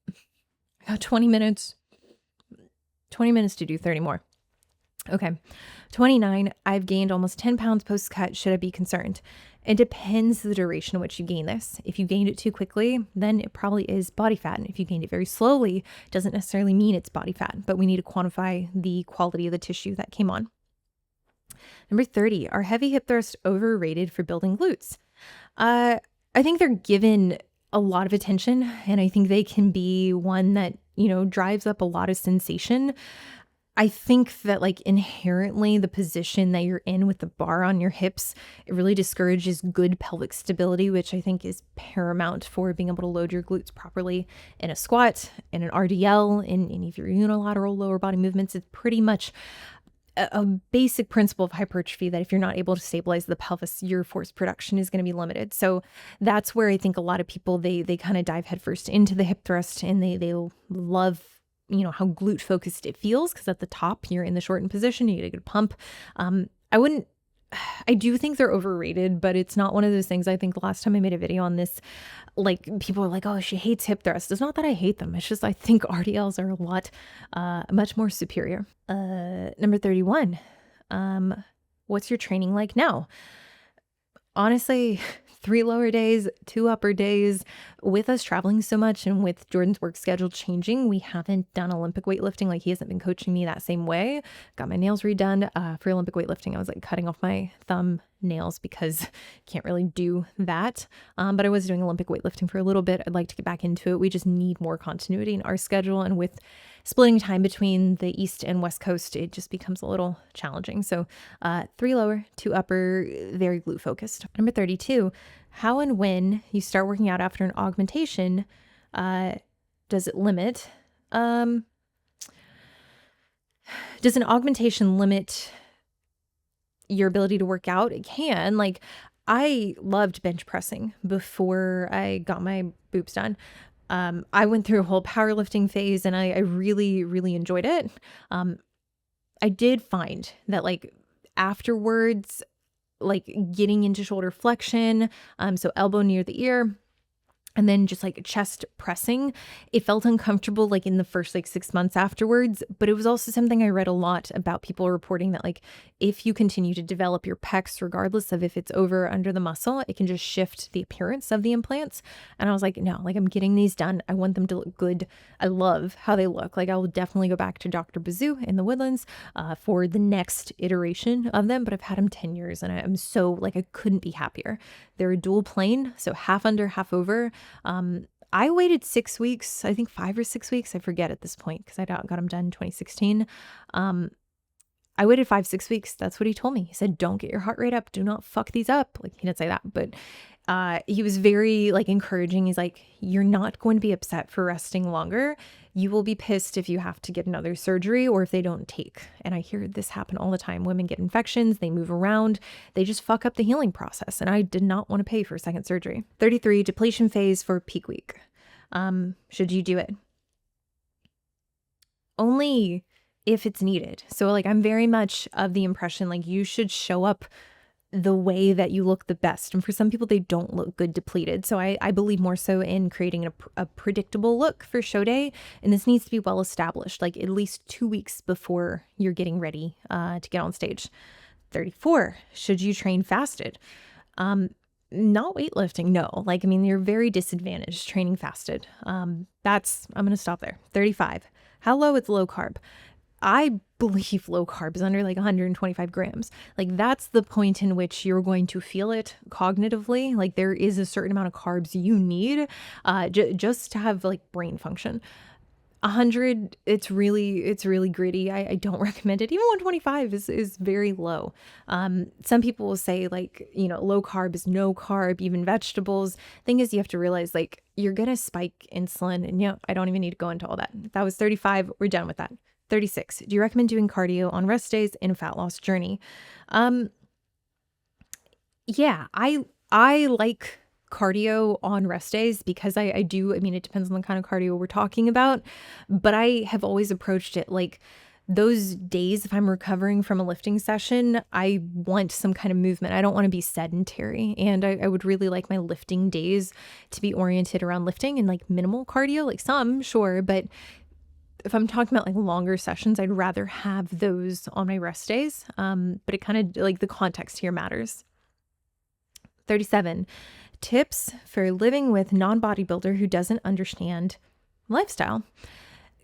A: I got 20 minutes to do 30 more. Okay. 29, I've gained almost 10 pounds post-cut. Should I be concerned? It depends the duration in which you gain this. If you gained it too quickly, then it probably is body fat. And if you gained it very slowly, it doesn't necessarily mean it's body fat, but we need to quantify the quality of the tissue that came on. Number 30, are heavy hip thrusts overrated for building glutes? I think they're given a lot of attention, and I think they can be one that, drives up a lot of sensation. I think that like inherently the position that you're in with the bar on your hips, it really discourages good pelvic stability, which I think is paramount for being able to load your glutes properly in a squat, in an RDL, in any of your unilateral lower body movements. It's pretty much a basic principle of hypertrophy that if you're not able to stabilize the pelvis, your force production is going to be limited. So that's where I think a lot of people, they kind of dive headfirst into the hip thrust, and they love how glute focused it feels, because at the top you're in the shortened position, you get a good pump. I do think they're overrated, but it's not one of those things. I think the last time I made a video on this, like people were like, oh, she hates hip thrusts. It's not that I hate them. It's just, I think RDLs are a lot, much more superior. Number 31, what's your training like now? Honestly, 3 lower days, 2 upper days. With us traveling so much and with Jordan's work schedule changing, we haven't done Olympic weightlifting. Like, he hasn't been coaching me that same way. Got my nails redone. For Olympic weightlifting, I was like cutting off my thumb nails because can't really do that. But I was doing Olympic weightlifting for a little bit. I'd like to get back into it. We just need more continuity in our schedule, and with splitting time between the East and West Coast, it just becomes a little challenging. So 3 lower, 2 upper, very glute focused. Number 32, how and when you start working out after an augmentation, does it limit? Does an augmentation limit your ability to work out? It can. Like, I loved bench pressing before I got my boobs done. I went through a whole powerlifting phase, and I really, really enjoyed it. I did find that like afterwards, like getting into shoulder flexion, so elbow near the ear, and then just like chest pressing, it felt uncomfortable like in the first like 6 months afterwards. But it was also something I read a lot about, people reporting that like if you continue to develop your pecs, regardless of if it's over or under the muscle, it can just shift the appearance of the implants. And I was like, no, like I'm getting these done. I want them to look good. I love how they look. Like I will definitely go back to Dr. Bazoo in the Woodlands for the next iteration of them. But I've had them 10 years and I'm so like, I couldn't be happier. They're a dual plane, so half under, half over. I waited 6 weeks, I think 5 or 6 weeks. I forget at this point because I got them done in 2016. I waited 5-6 weeks. That's what he told me. He said, don't get your heart rate up. Do not fuck these up. Like, he didn't say that, but he was very like encouraging. He's like, you're not going to be upset for resting longer. You will be pissed if you have to get another surgery or if they don't take. And I hear this happen all the time. Women get infections, they move around, they just fuck up the healing process. And I did not want to pay for a second surgery. 33, depletion phase for peak week. Should you do it? Only if it's needed. So like, I'm very much of the impression, like you should show up the way that you look the best. And for some people, they don't look good depleted. So I believe more so in creating a predictable look for show day. And this needs to be well established, like at least 2 weeks before you're getting ready to get on stage. 34, should you train fasted? Not weightlifting, no. Like, I mean, you're very disadvantaged training fasted. I'm going to stop there. 35. How low is low carb? I believe low carb is under like 125 grams. Like, that's the point in which you're going to feel it cognitively. Like, there is a certain amount of carbs you need just to have like brain function. 100, it's really gritty. I don't recommend it. Even 125 is very low. Some people will say like, low carb is no carb, even vegetables. Thing is, you have to realize like you're going to spike insulin, and I don't even need to go into all that. That was 35. We're done with that. 36. Do you recommend doing cardio on rest days in a fat loss journey? Yeah, I like cardio on rest days because I do, I mean, it depends on the kind of cardio we're talking about, but I have always approached it like those days, if I'm recovering from a lifting session, I want some kind of movement. I don't want to be sedentary. And I would really like my lifting days to be oriented around lifting and like minimal cardio, like some, sure. But if I'm talking about like longer sessions, I'd rather have those on my rest days. But it kind of like the context here matters. 37. Tips for living with non-bodybuilder who doesn't understand lifestyle.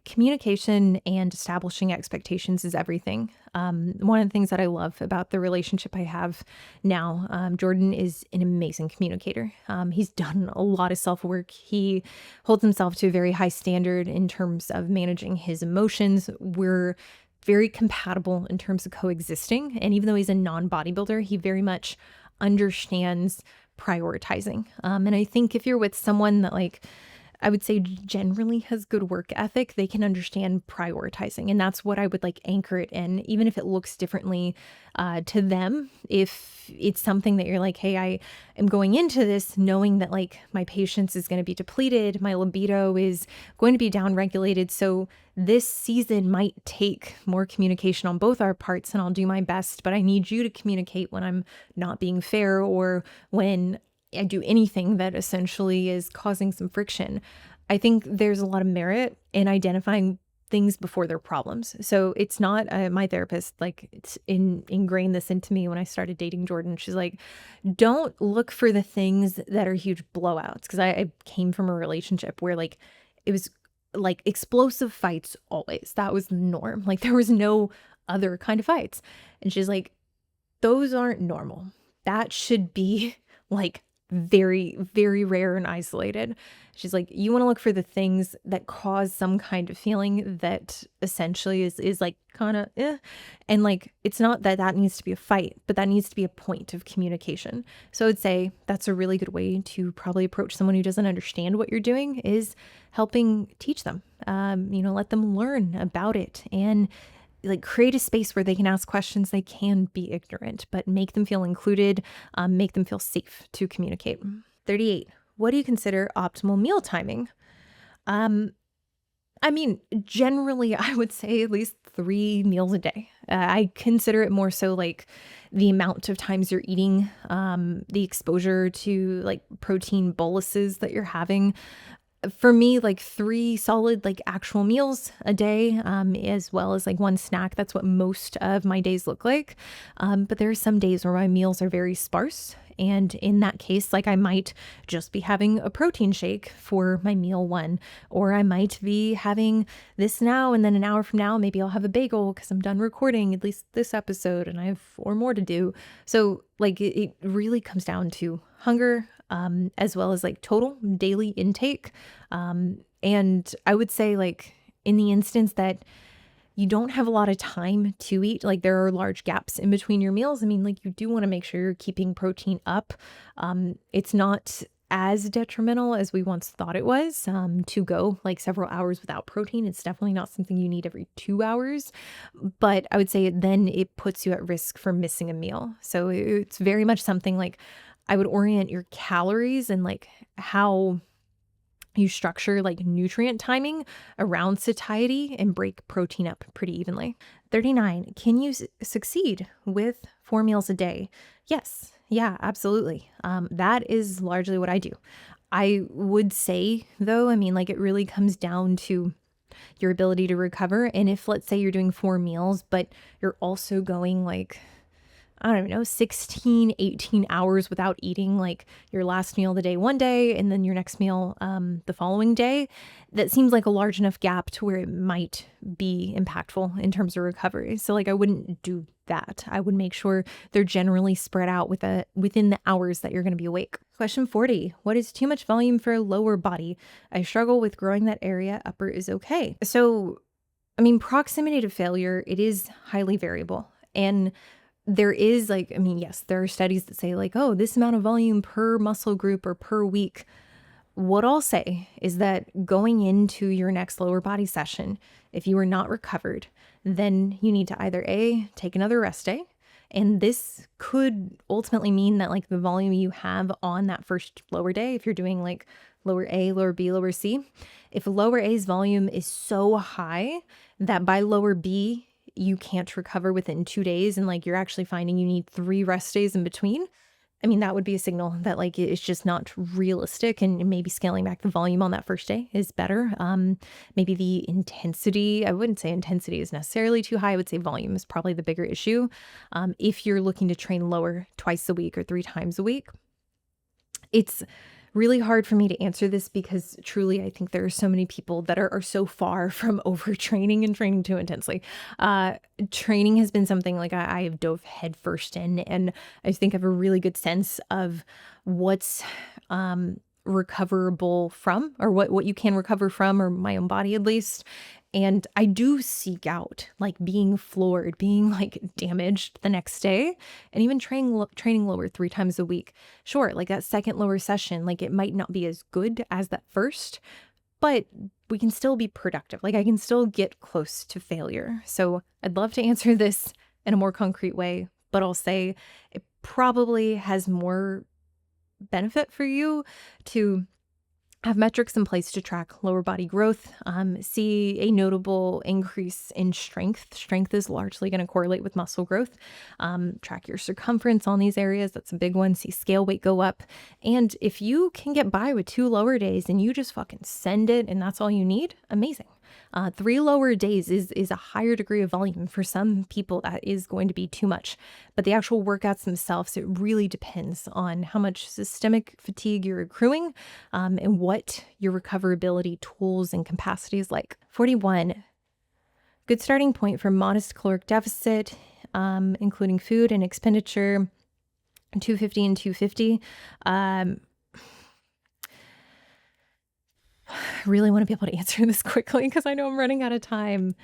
A: Communication and establishing expectations is everything. One of the things that I love about the relationship I have now, Jordan is an amazing communicator. He's done a lot of self-work. He holds himself to a very high standard in terms of managing his emotions. We're very compatible in terms of coexisting. And even though he's a non-bodybuilder, he very much understands prioritizing. And I think if you're with someone that like, I would say generally has good work ethic, they can understand prioritizing. And that's what I would like anchor it in, even if it looks differently to them. If it's something that you're like, hey, I am going into this knowing that like my patience is going to be depleted, my libido is going to be downregulated. So this season might take more communication on both our parts, and I'll do my best, but I need you to communicate when I'm not being fair or when I do anything that essentially is causing some friction. I think there's a lot of merit in identifying things before they're problems. So it's not my therapist, like it's ingrained this into me when I started dating Jordan. She's like, don't look for the things that are huge blowouts. Cause I came from a relationship where like, it was like explosive fights always. That was the norm. Like there was no other kind of fights. And she's like, those aren't normal. That should be like very, very rare and isolated. She's like, you want to look for the things that cause some kind of feeling that essentially is like kind of and like it's not that that needs to be a fight, but that needs to be a point of communication. So I'd say that's a really good way to probably approach someone who doesn't understand what you're doing, is helping teach them, let them learn about it and like create a space where they can ask questions. They can be ignorant, but make them feel included, make them feel safe to communicate. 38. What do you consider optimal meal timing? I mean, generally, I would say at least 3 meals a day. I consider it more so like the amount of times you're eating, the exposure to like protein boluses that you're having. For me, like 3 solid, like actual meals a day, as well as like 1 snack. That's what most of my days look like. But there are some days where my meals are very sparse. And in that case, like I might just be having a protein shake for my meal 1, or I might be having this now, and then an hour from now, maybe I'll have a bagel because I'm done recording at least this episode and I have 4 more to do. So like it really comes down to hunger, as well as like total daily intake. And I would say like in the instance that you don't have a lot of time to eat, like there are large gaps in between your meals. I mean, like you do want to make sure you're keeping protein up. It's not as detrimental as we once thought it was, to go like several hours without protein. It's definitely not something you need every 2 hours, but I would say then it puts you at risk for missing a meal. So it's very much something like I would orient your calories and like how you structure like nutrient timing around satiety and break protein up pretty evenly. 39. Can you succeed with 4 meals a day? Yes. Yeah, absolutely. That is largely what I do. I would say though, I mean, like it really comes down to your ability to recover. And if let's say you're doing 4 meals, but you're also going like I don't know, 16, 18 hours without eating like your last meal of the day one day and then your next meal the following day, that seems like a large enough gap to where it might be impactful in terms of recovery. So like I wouldn't do that. I would make sure they're generally spread out within the hours that you're going to be awake. Question 40. What is too much volume for a lower body? I struggle with growing that area. Upper is okay. So, I mean, proximity to failure, it is highly variable. And there is like, I mean, yes, there are studies that say like, oh, this amount of volume per muscle group or per week. What I'll say is that going into your next lower body session, if you are not recovered, then you need to either A, take another rest day. And this could ultimately mean that like the volume you have on that first lower day, if you're doing like lower A, lower B, lower C, if lower A's volume is so high that by lower B, you can't recover within 2 days and like you're actually finding you need 3 rest days in between, I mean, that would be a signal that like it's just not realistic, and maybe scaling back the volume on that first day is better. Maybe the intensity, I wouldn't say intensity is necessarily too high. I would say volume is probably the bigger issue. If you're looking to train lower twice a week or 3 times a week, it's really hard for me to answer this because truly I think there are so many people that are so far from overtraining and training too intensely. Training has been something like I have dove headfirst in, and I think I have a really good sense of what's recoverable from, or what you can recover from, or my own body at least. And I do seek out like being floored, being like damaged the next day, and even training lower 3 times a week. Sure, like that second lower session, like it might not be as good as that first, but we can still be productive. Like I can still get close to failure. So I'd love to answer this in a more concrete way, but I'll say it probably has more benefit for you to have metrics in place to track lower body growth, see a notable increase in strength. Strength is largely going to correlate with muscle growth. Track your circumference on these areas. That's a big one. See scale weight go up. And if you can get by with 2 lower days and you just fucking send it and that's all you need, amazing. 3 lower days is a higher degree of volume. For some people, that is going to be too much. But the actual workouts themselves, it really depends on how much systemic fatigue you're accruing, and what your recoverability tools and capacity is like. 41. Good starting point for modest caloric deficit, including food and expenditure, 250 and 250. I really want to be able to answer this quickly because I know I'm running out of time.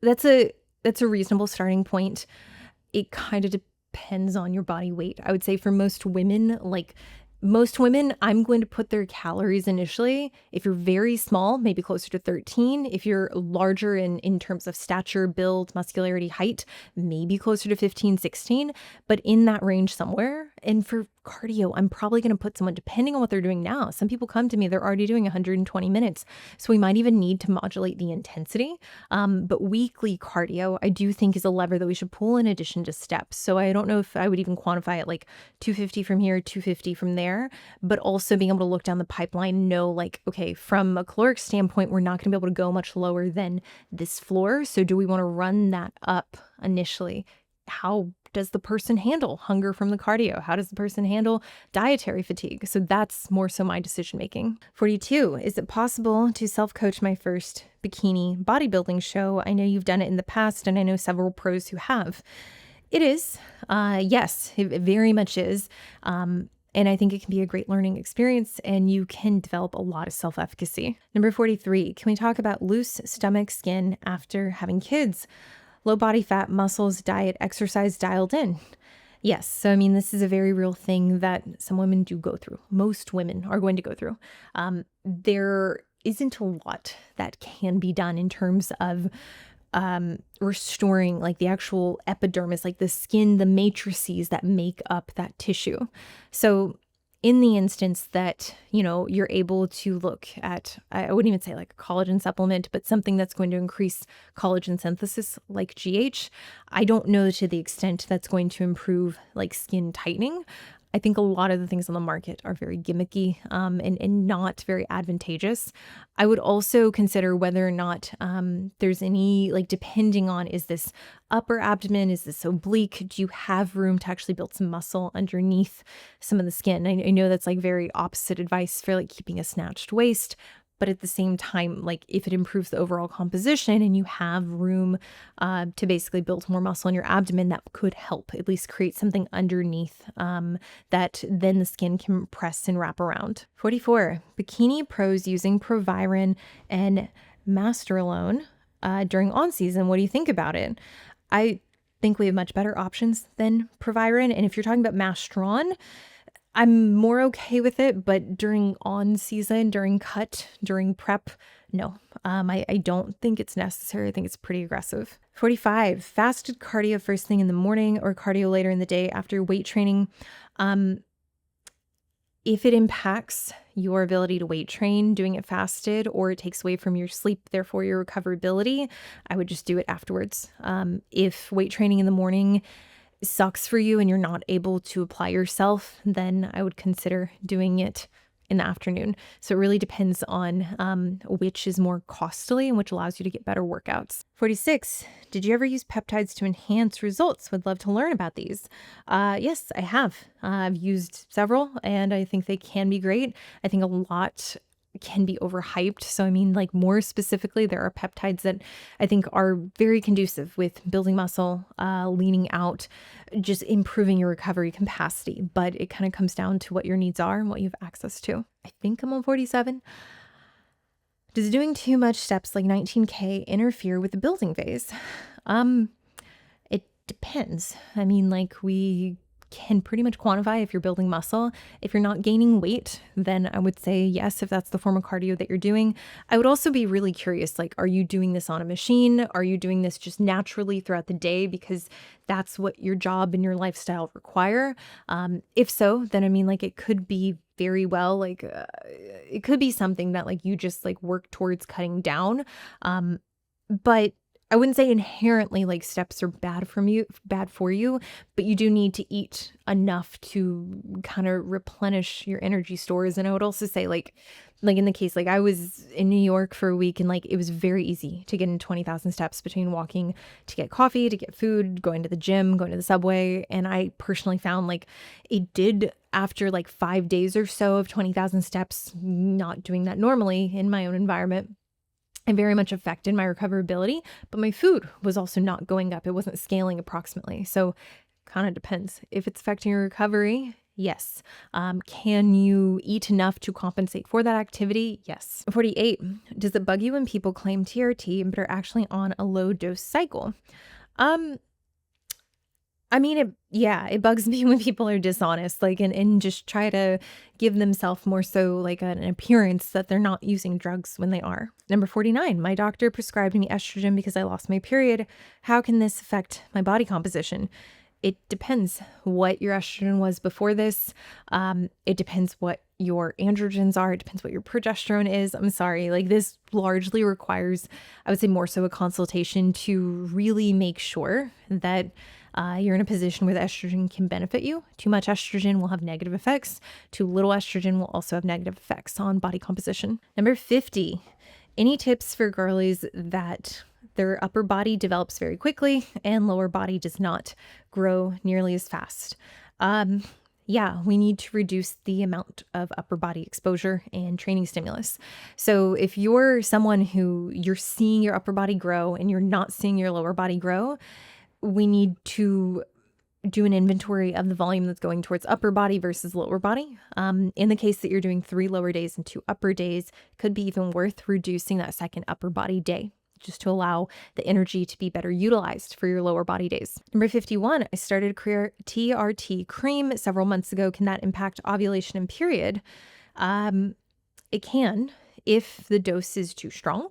A: That's a reasonable starting point. It kind of depends on your body weight. I would say for most women, I'm going to put their calories initially. If you're very small, maybe closer to 13. If you're larger in terms of stature, build, muscularity, height, maybe closer to 15, 16, but in that range somewhere. And for cardio, I'm probably going to put someone, depending on what they're doing now. Some people come to me, they're already doing 120 minutes. So we might even need to modulate the intensity. But weekly cardio, I do think is a lever that we should pull in addition to steps. So I don't know if I would even quantify it like 250 from here, 250 from there, but also being able to look down the pipeline, know like, okay, from a caloric standpoint, we're not going to be able to go much lower than this floor. So do we want to run that up initially? How does the person handle hunger from the cardio? How does the person handle dietary fatigue? So that's more so my decision making. 42, is it possible to self-coach my first bikini bodybuilding show? I know you've done it in the past, and I know several pros who have. It is. Yes, it very much is. And I think it can be a great learning experience, and you can develop a lot of self-efficacy. Number 43, can we talk about loose stomach skin after having kids? Low body fat, muscles, diet, exercise dialed in. Yes. So, I mean, this is a very real thing that some women do go through. Most women are going to go through. There isn't a lot that can be done in terms of restoring like the actual epidermis, like the skin, the matrices that make up that tissue. So in the instance that, you're able to look at, I wouldn't even say like a collagen supplement, but something that's going to increase collagen synthesis like GH, I don't know to the extent that's going to improve like skin tightening. I think a lot of the things on the market are very gimmicky and not very advantageous. I would also consider whether or not there's any, like, depending on, is this upper abdomen? Is this oblique? Do you have room to actually build some muscle underneath some of the skin? I know that's like very opposite advice for like keeping a snatched waist. But at the same time, like if it improves the overall composition and you have room to basically build more muscle in your abdomen, that could help at least create something underneath that then the skin can press and wrap around. 44, bikini pros using Proviron and Masterolone during on season. What do you think about it? I think we have much better options than Proviron. And if you're talking about Masteron, I'm more okay with it, but during on season, during cut, during prep, no. I don't think it's necessary. I think it's pretty aggressive. 45, fasted cardio first thing in the morning or cardio later in the day after weight training. If it impacts your ability to weight train, doing it fasted, or it takes away from your sleep, therefore your recoverability, I would just do it afterwards. If weight training in the morning sucks for you and you're not able to apply yourself, then I would consider doing it in the afternoon. So it really depends on which is more costly and which allows you to get better workouts. 46, did you ever use peptides to enhance results? Would love to learn about these. Yes, I have. I've used several and I think they can be great. I think a lot can be overhyped. So I mean, like more specifically, there are peptides that I think are very conducive with building muscle, leaning out, just improving your recovery capacity. But it kind of comes down to what your needs are and what you have access to. I think I'm on 47. Does doing too much steps like 19K interfere with the building phase? It depends. I mean, like we can pretty much quantify if you're building muscle. If you're not gaining weight, then I would say yes, if that's the form of cardio that you're doing. I would also be really curious, like, are you doing this on a machine? Are you doing this just naturally throughout the day because that's what your job and your lifestyle require? If so, then I mean, like, it could be very well, like, it could be something that like you just like work towards cutting down. But I wouldn't say inherently like steps are bad for you, but you do need to eat enough to kind of replenish your energy stores. And I would also say like in the case, like I was in New York for a week and like it was very easy to get in 20,000 steps between walking to get coffee, to get food, going to the gym, going to the subway. And I personally found like it did after like 5 days or so of 20,000 steps, not doing that normally in my own environment. It very much affected my recoverability, but my food was also not going up. It wasn't scaling approximately. So kind of depends. If it's affecting your recovery, yes. Can you eat enough to compensate for that activity? Yes. 48, does it bug you when people claim TRT but are actually on a low dose cycle? I mean, it bugs me when people are dishonest, like, and just try to give themselves more so like an appearance that they're not using drugs when they are. Number 49, my doctor prescribed me estrogen because I lost my period. How can this affect my body composition? It depends what your estrogen was before this. It depends what your androgens are. It depends what your progesterone is. I'm sorry, like this largely requires, I would say more so a consultation to really make sure that you're in a position where the estrogen can benefit you. Too much estrogen will have negative effects. Too little estrogen will also have negative effects on body composition. Number 50, any tips for girlies that their upper body develops very quickly and lower body does not grow nearly as fast? We need to reduce the amount of upper body exposure and training stimulus. So if you're someone who you're seeing your upper body grow and you're not seeing your lower body grow, we need to do an inventory of the volume that's going towards upper body versus lower body. In the case that you're doing 3 lower days and 2 upper days, it could be even worth reducing that second upper body day just to allow the energy to be better utilized for your lower body days. Number 51, I started TRT cream several months ago. Can that impact ovulation and period? It can if the dose is too strong.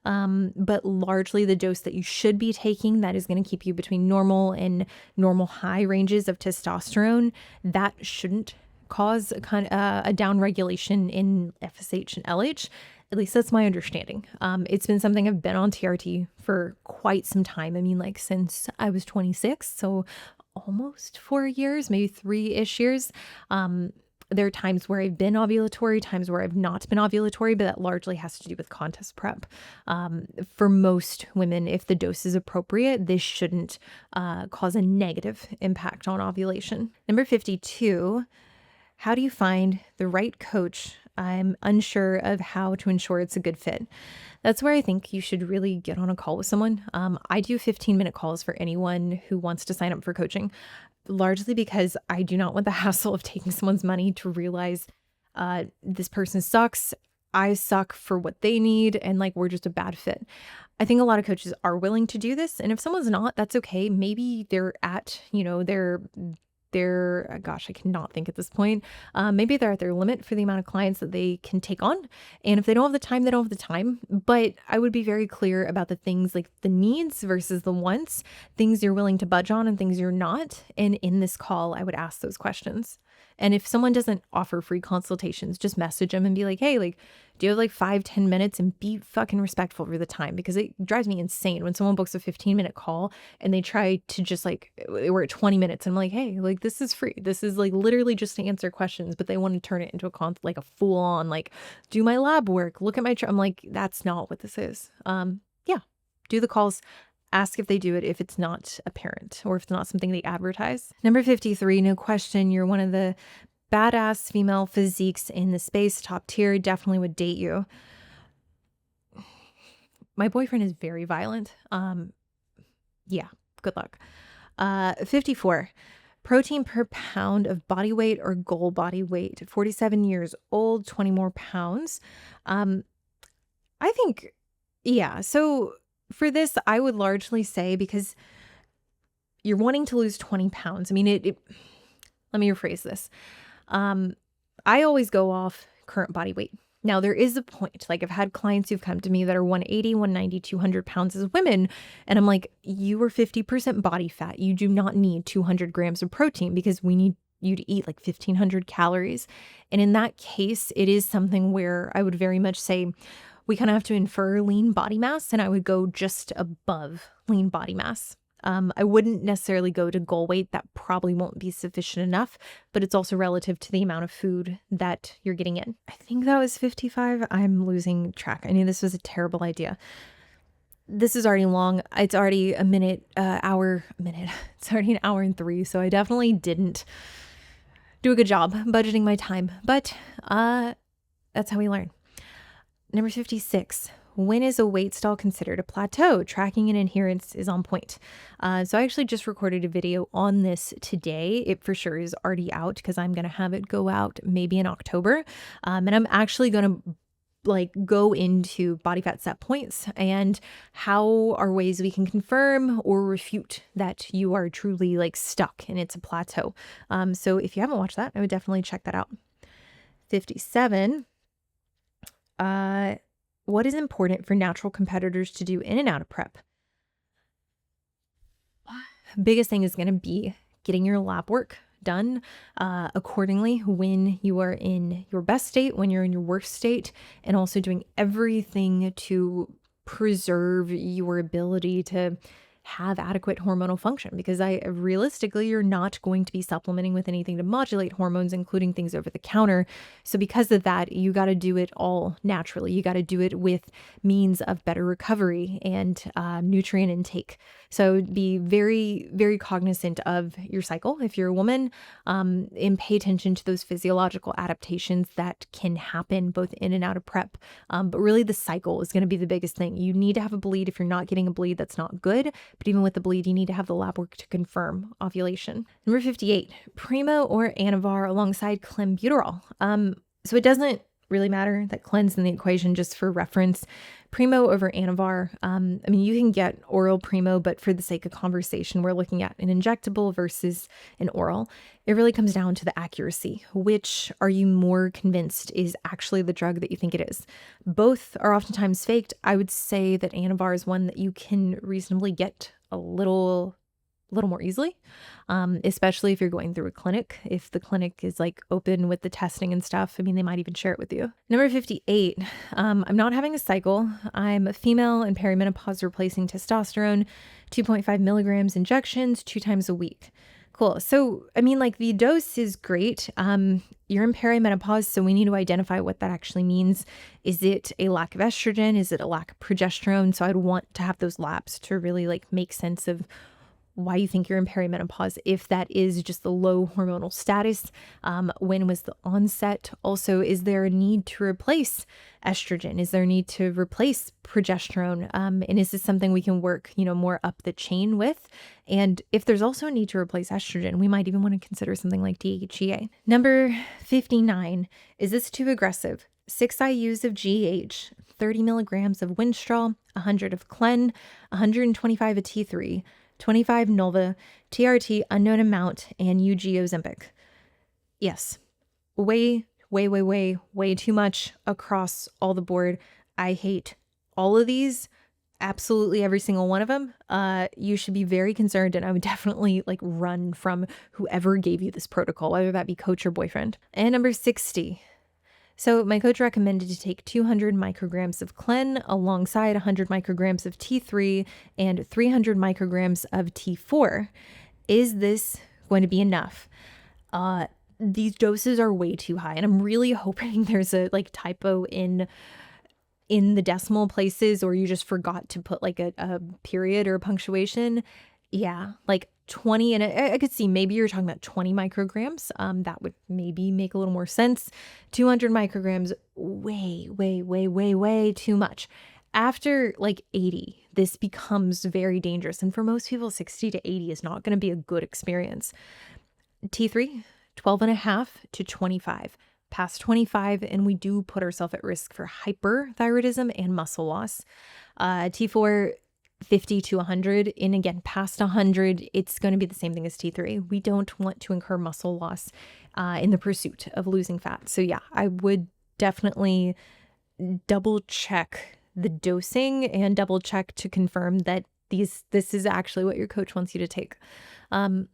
A: But largely the dose that you should be taking that is going to keep you between normal and normal high ranges of testosterone, that shouldn't cause a down regulation in FSH and LH. At least that's my understanding. It's been something I've been on TRT for quite some time. I mean, like since I was 26, so almost 4 years, maybe 3-ish years. There are times where I've been ovulatory, times where I've not been ovulatory, but that largely has to do with contest prep. For most women, if the dose is appropriate, this shouldn't cause a negative impact on ovulation. Number 52, how do you find the right coach? I'm unsure of how to ensure it's a good fit. That's where I think you should really get on a call with someone. I do 15-minute calls for anyone who wants to sign up for coaching, largely because I do not want the hassle of taking someone's money to realize this person sucks. I suck for what they need, and like we're just a bad fit. I think a lot of coaches are willing to do this, and if someone's not, that's okay. Maybe they're at, gosh, I cannot think at this point. Maybe they're at their limit for the amount of clients that they can take on. And if they don't have the time, they don't have the time. But I would be very clear about the things like the needs versus the wants, things you're willing to budge on and things you're not. And in this call, I would ask those questions. And if someone doesn't offer free consultations, just message them and be like, hey, like, do you have like 5-10 minutes, and be fucking respectful for the time, because it drives me insane when someone books a 15-minute call and they try to just like, we're at 20 minutes. And I'm like, hey, like this is free. This is like literally just to answer questions, but they want to turn it into like a full on, like do my lab work, look at my, I'm like, that's not what this is. Yeah, do the calls. Ask if they do it if it's not apparent or if it's not something they advertise. Number 53, no question, you're one of the badass female physiques in the space, top tier, definitely would date you. My boyfriend is very violent. Yeah, good luck. 54, protein per pound of body weight or goal body weight, 47 years old, 20 more pounds. I think, yeah, so for this, I would largely say, because you're wanting to lose 20 pounds. I mean, let me rephrase this. I always go off current body weight. Now, there is a point, like I've had clients who've come to me that are 180, 190, 200 pounds as women. And I'm like, you are 50% body fat. You do not need 200 grams of protein, because we need you to eat like 1,500 calories. And in that case, it is something where I would very much say, we kind of have to infer lean body mass, and I would go just above lean body mass. I wouldn't necessarily go to goal weight. That probably won't be sufficient enough, but it's also relative to the amount of food that you're getting in. I think that was 55. I'm losing track. I knew this was a terrible idea. This is already long. It's already a minute. It's already an hour and 3. So I definitely didn't do a good job budgeting my time, but that's how we learn. Number 56, when is a weight stall considered a plateau? Tracking and adherence is on point. So I actually just recorded a video on this today. It for sure is already out, because I'm going to have it go out maybe in October. And I'm actually going to like go into body fat set points and how are ways we can confirm or refute that you are truly like stuck and it's a plateau. So if you haven't watched that, I would definitely check that out. 57. What is important for natural competitors to do in and out of prep? Biggest thing is going to be getting your lab work done accordingly when you are in your best state, when you're in your worst state, and also doing everything to preserve your ability to have adequate hormonal function, because realistically, you're not going to be supplementing with anything to modulate hormones, including things over the counter. So because of that, you got to do it all naturally. You got to do it with means of better recovery and nutrient intake. So be very, very cognizant of your cycle if you're a woman, and pay attention to those physiological adaptations that can happen both in and out of prep. But really the cycle is going to be the biggest thing. You need to have a bleed. If you're not getting a bleed, that's not good. But even with the bleed, you need to have the lab work to confirm ovulation. Number 58, Primo or Anavar alongside clenbuterol. So it doesn't really matter that Clen's in the equation, just for reference. Primo over Anavar. I mean, you can get oral Primo, but for the sake of conversation, we're looking at an injectable versus an oral. It really comes down to the accuracy. Which are you more convinced is actually the drug that you think it is? Both are oftentimes faked. I would say that Anavar is one that you can reasonably get a little more easily, especially if you're going through a clinic. If the clinic is like open with the testing and stuff, I mean, they might even share it with you. Number 58, I'm not having a cycle. I'm a female in perimenopause replacing testosterone, 2.5 milligrams injections 2 times a week. Cool. So, I mean, like the dose is great. You're in perimenopause, so we need to identify what that actually means. Is it a lack of estrogen? Is it a lack of progesterone? So I'd want to have those labs to really like make sense of why you think you're in perimenopause. If that is just the low hormonal status, when was the onset? Also, is there a need to replace estrogen? Is there a need to replace progesterone? And is this something we can work, more up the chain with? And if there's also a need to replace estrogen, we might even want to consider something like DHEA. Number 59, is this too aggressive? 6 IUs of GH, 30 milligrams of Winstrol, 100 of Clen, 125 of T3, 25 Nolva, TRT, unknown amount, and UG Ozempic. Yes, way too much across all the board. I hate all of these, absolutely every single one of them. You should be very concerned, and I would definitely like run from whoever gave you this protocol, whether that be coach or boyfriend. And number 60. So my coach recommended to take 200 micrograms of Clen alongside 100 micrograms of T3 and 300 micrograms of T4. Is this going to be enough? These doses are way too high, and I'm really hoping there's a like typo in the decimal places, or you just forgot to put like a period or a punctuation. Yeah, like 20, and I could see maybe you're talking about 20 micrograms. That would maybe make a little more sense. 200 micrograms, way too much. After like 80, this becomes very dangerous. And for most people, 60 to 80 is not going to be a good experience. T3, 12 and a half to 25. Past 25, and we do put ourselves at risk for hyperthyroidism and muscle loss. T4, 50 to 100. And again, past 100, it's going to be the same thing as T3. We don't want to incur muscle loss in the pursuit of losing fat. So yeah, I would definitely double check the dosing and double check to confirm that this is actually what your coach wants you to take. I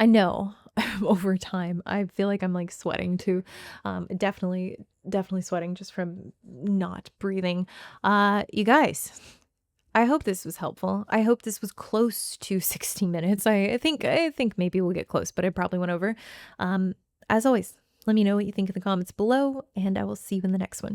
A: know over time, I feel like I'm like sweating too. Definitely sweating just from not breathing. You guys, I hope this was helpful. I hope this was close to 60 minutes. I think maybe we'll get close, but I probably went over. As always, let me know what you think in the comments below, and I will see you in the next one.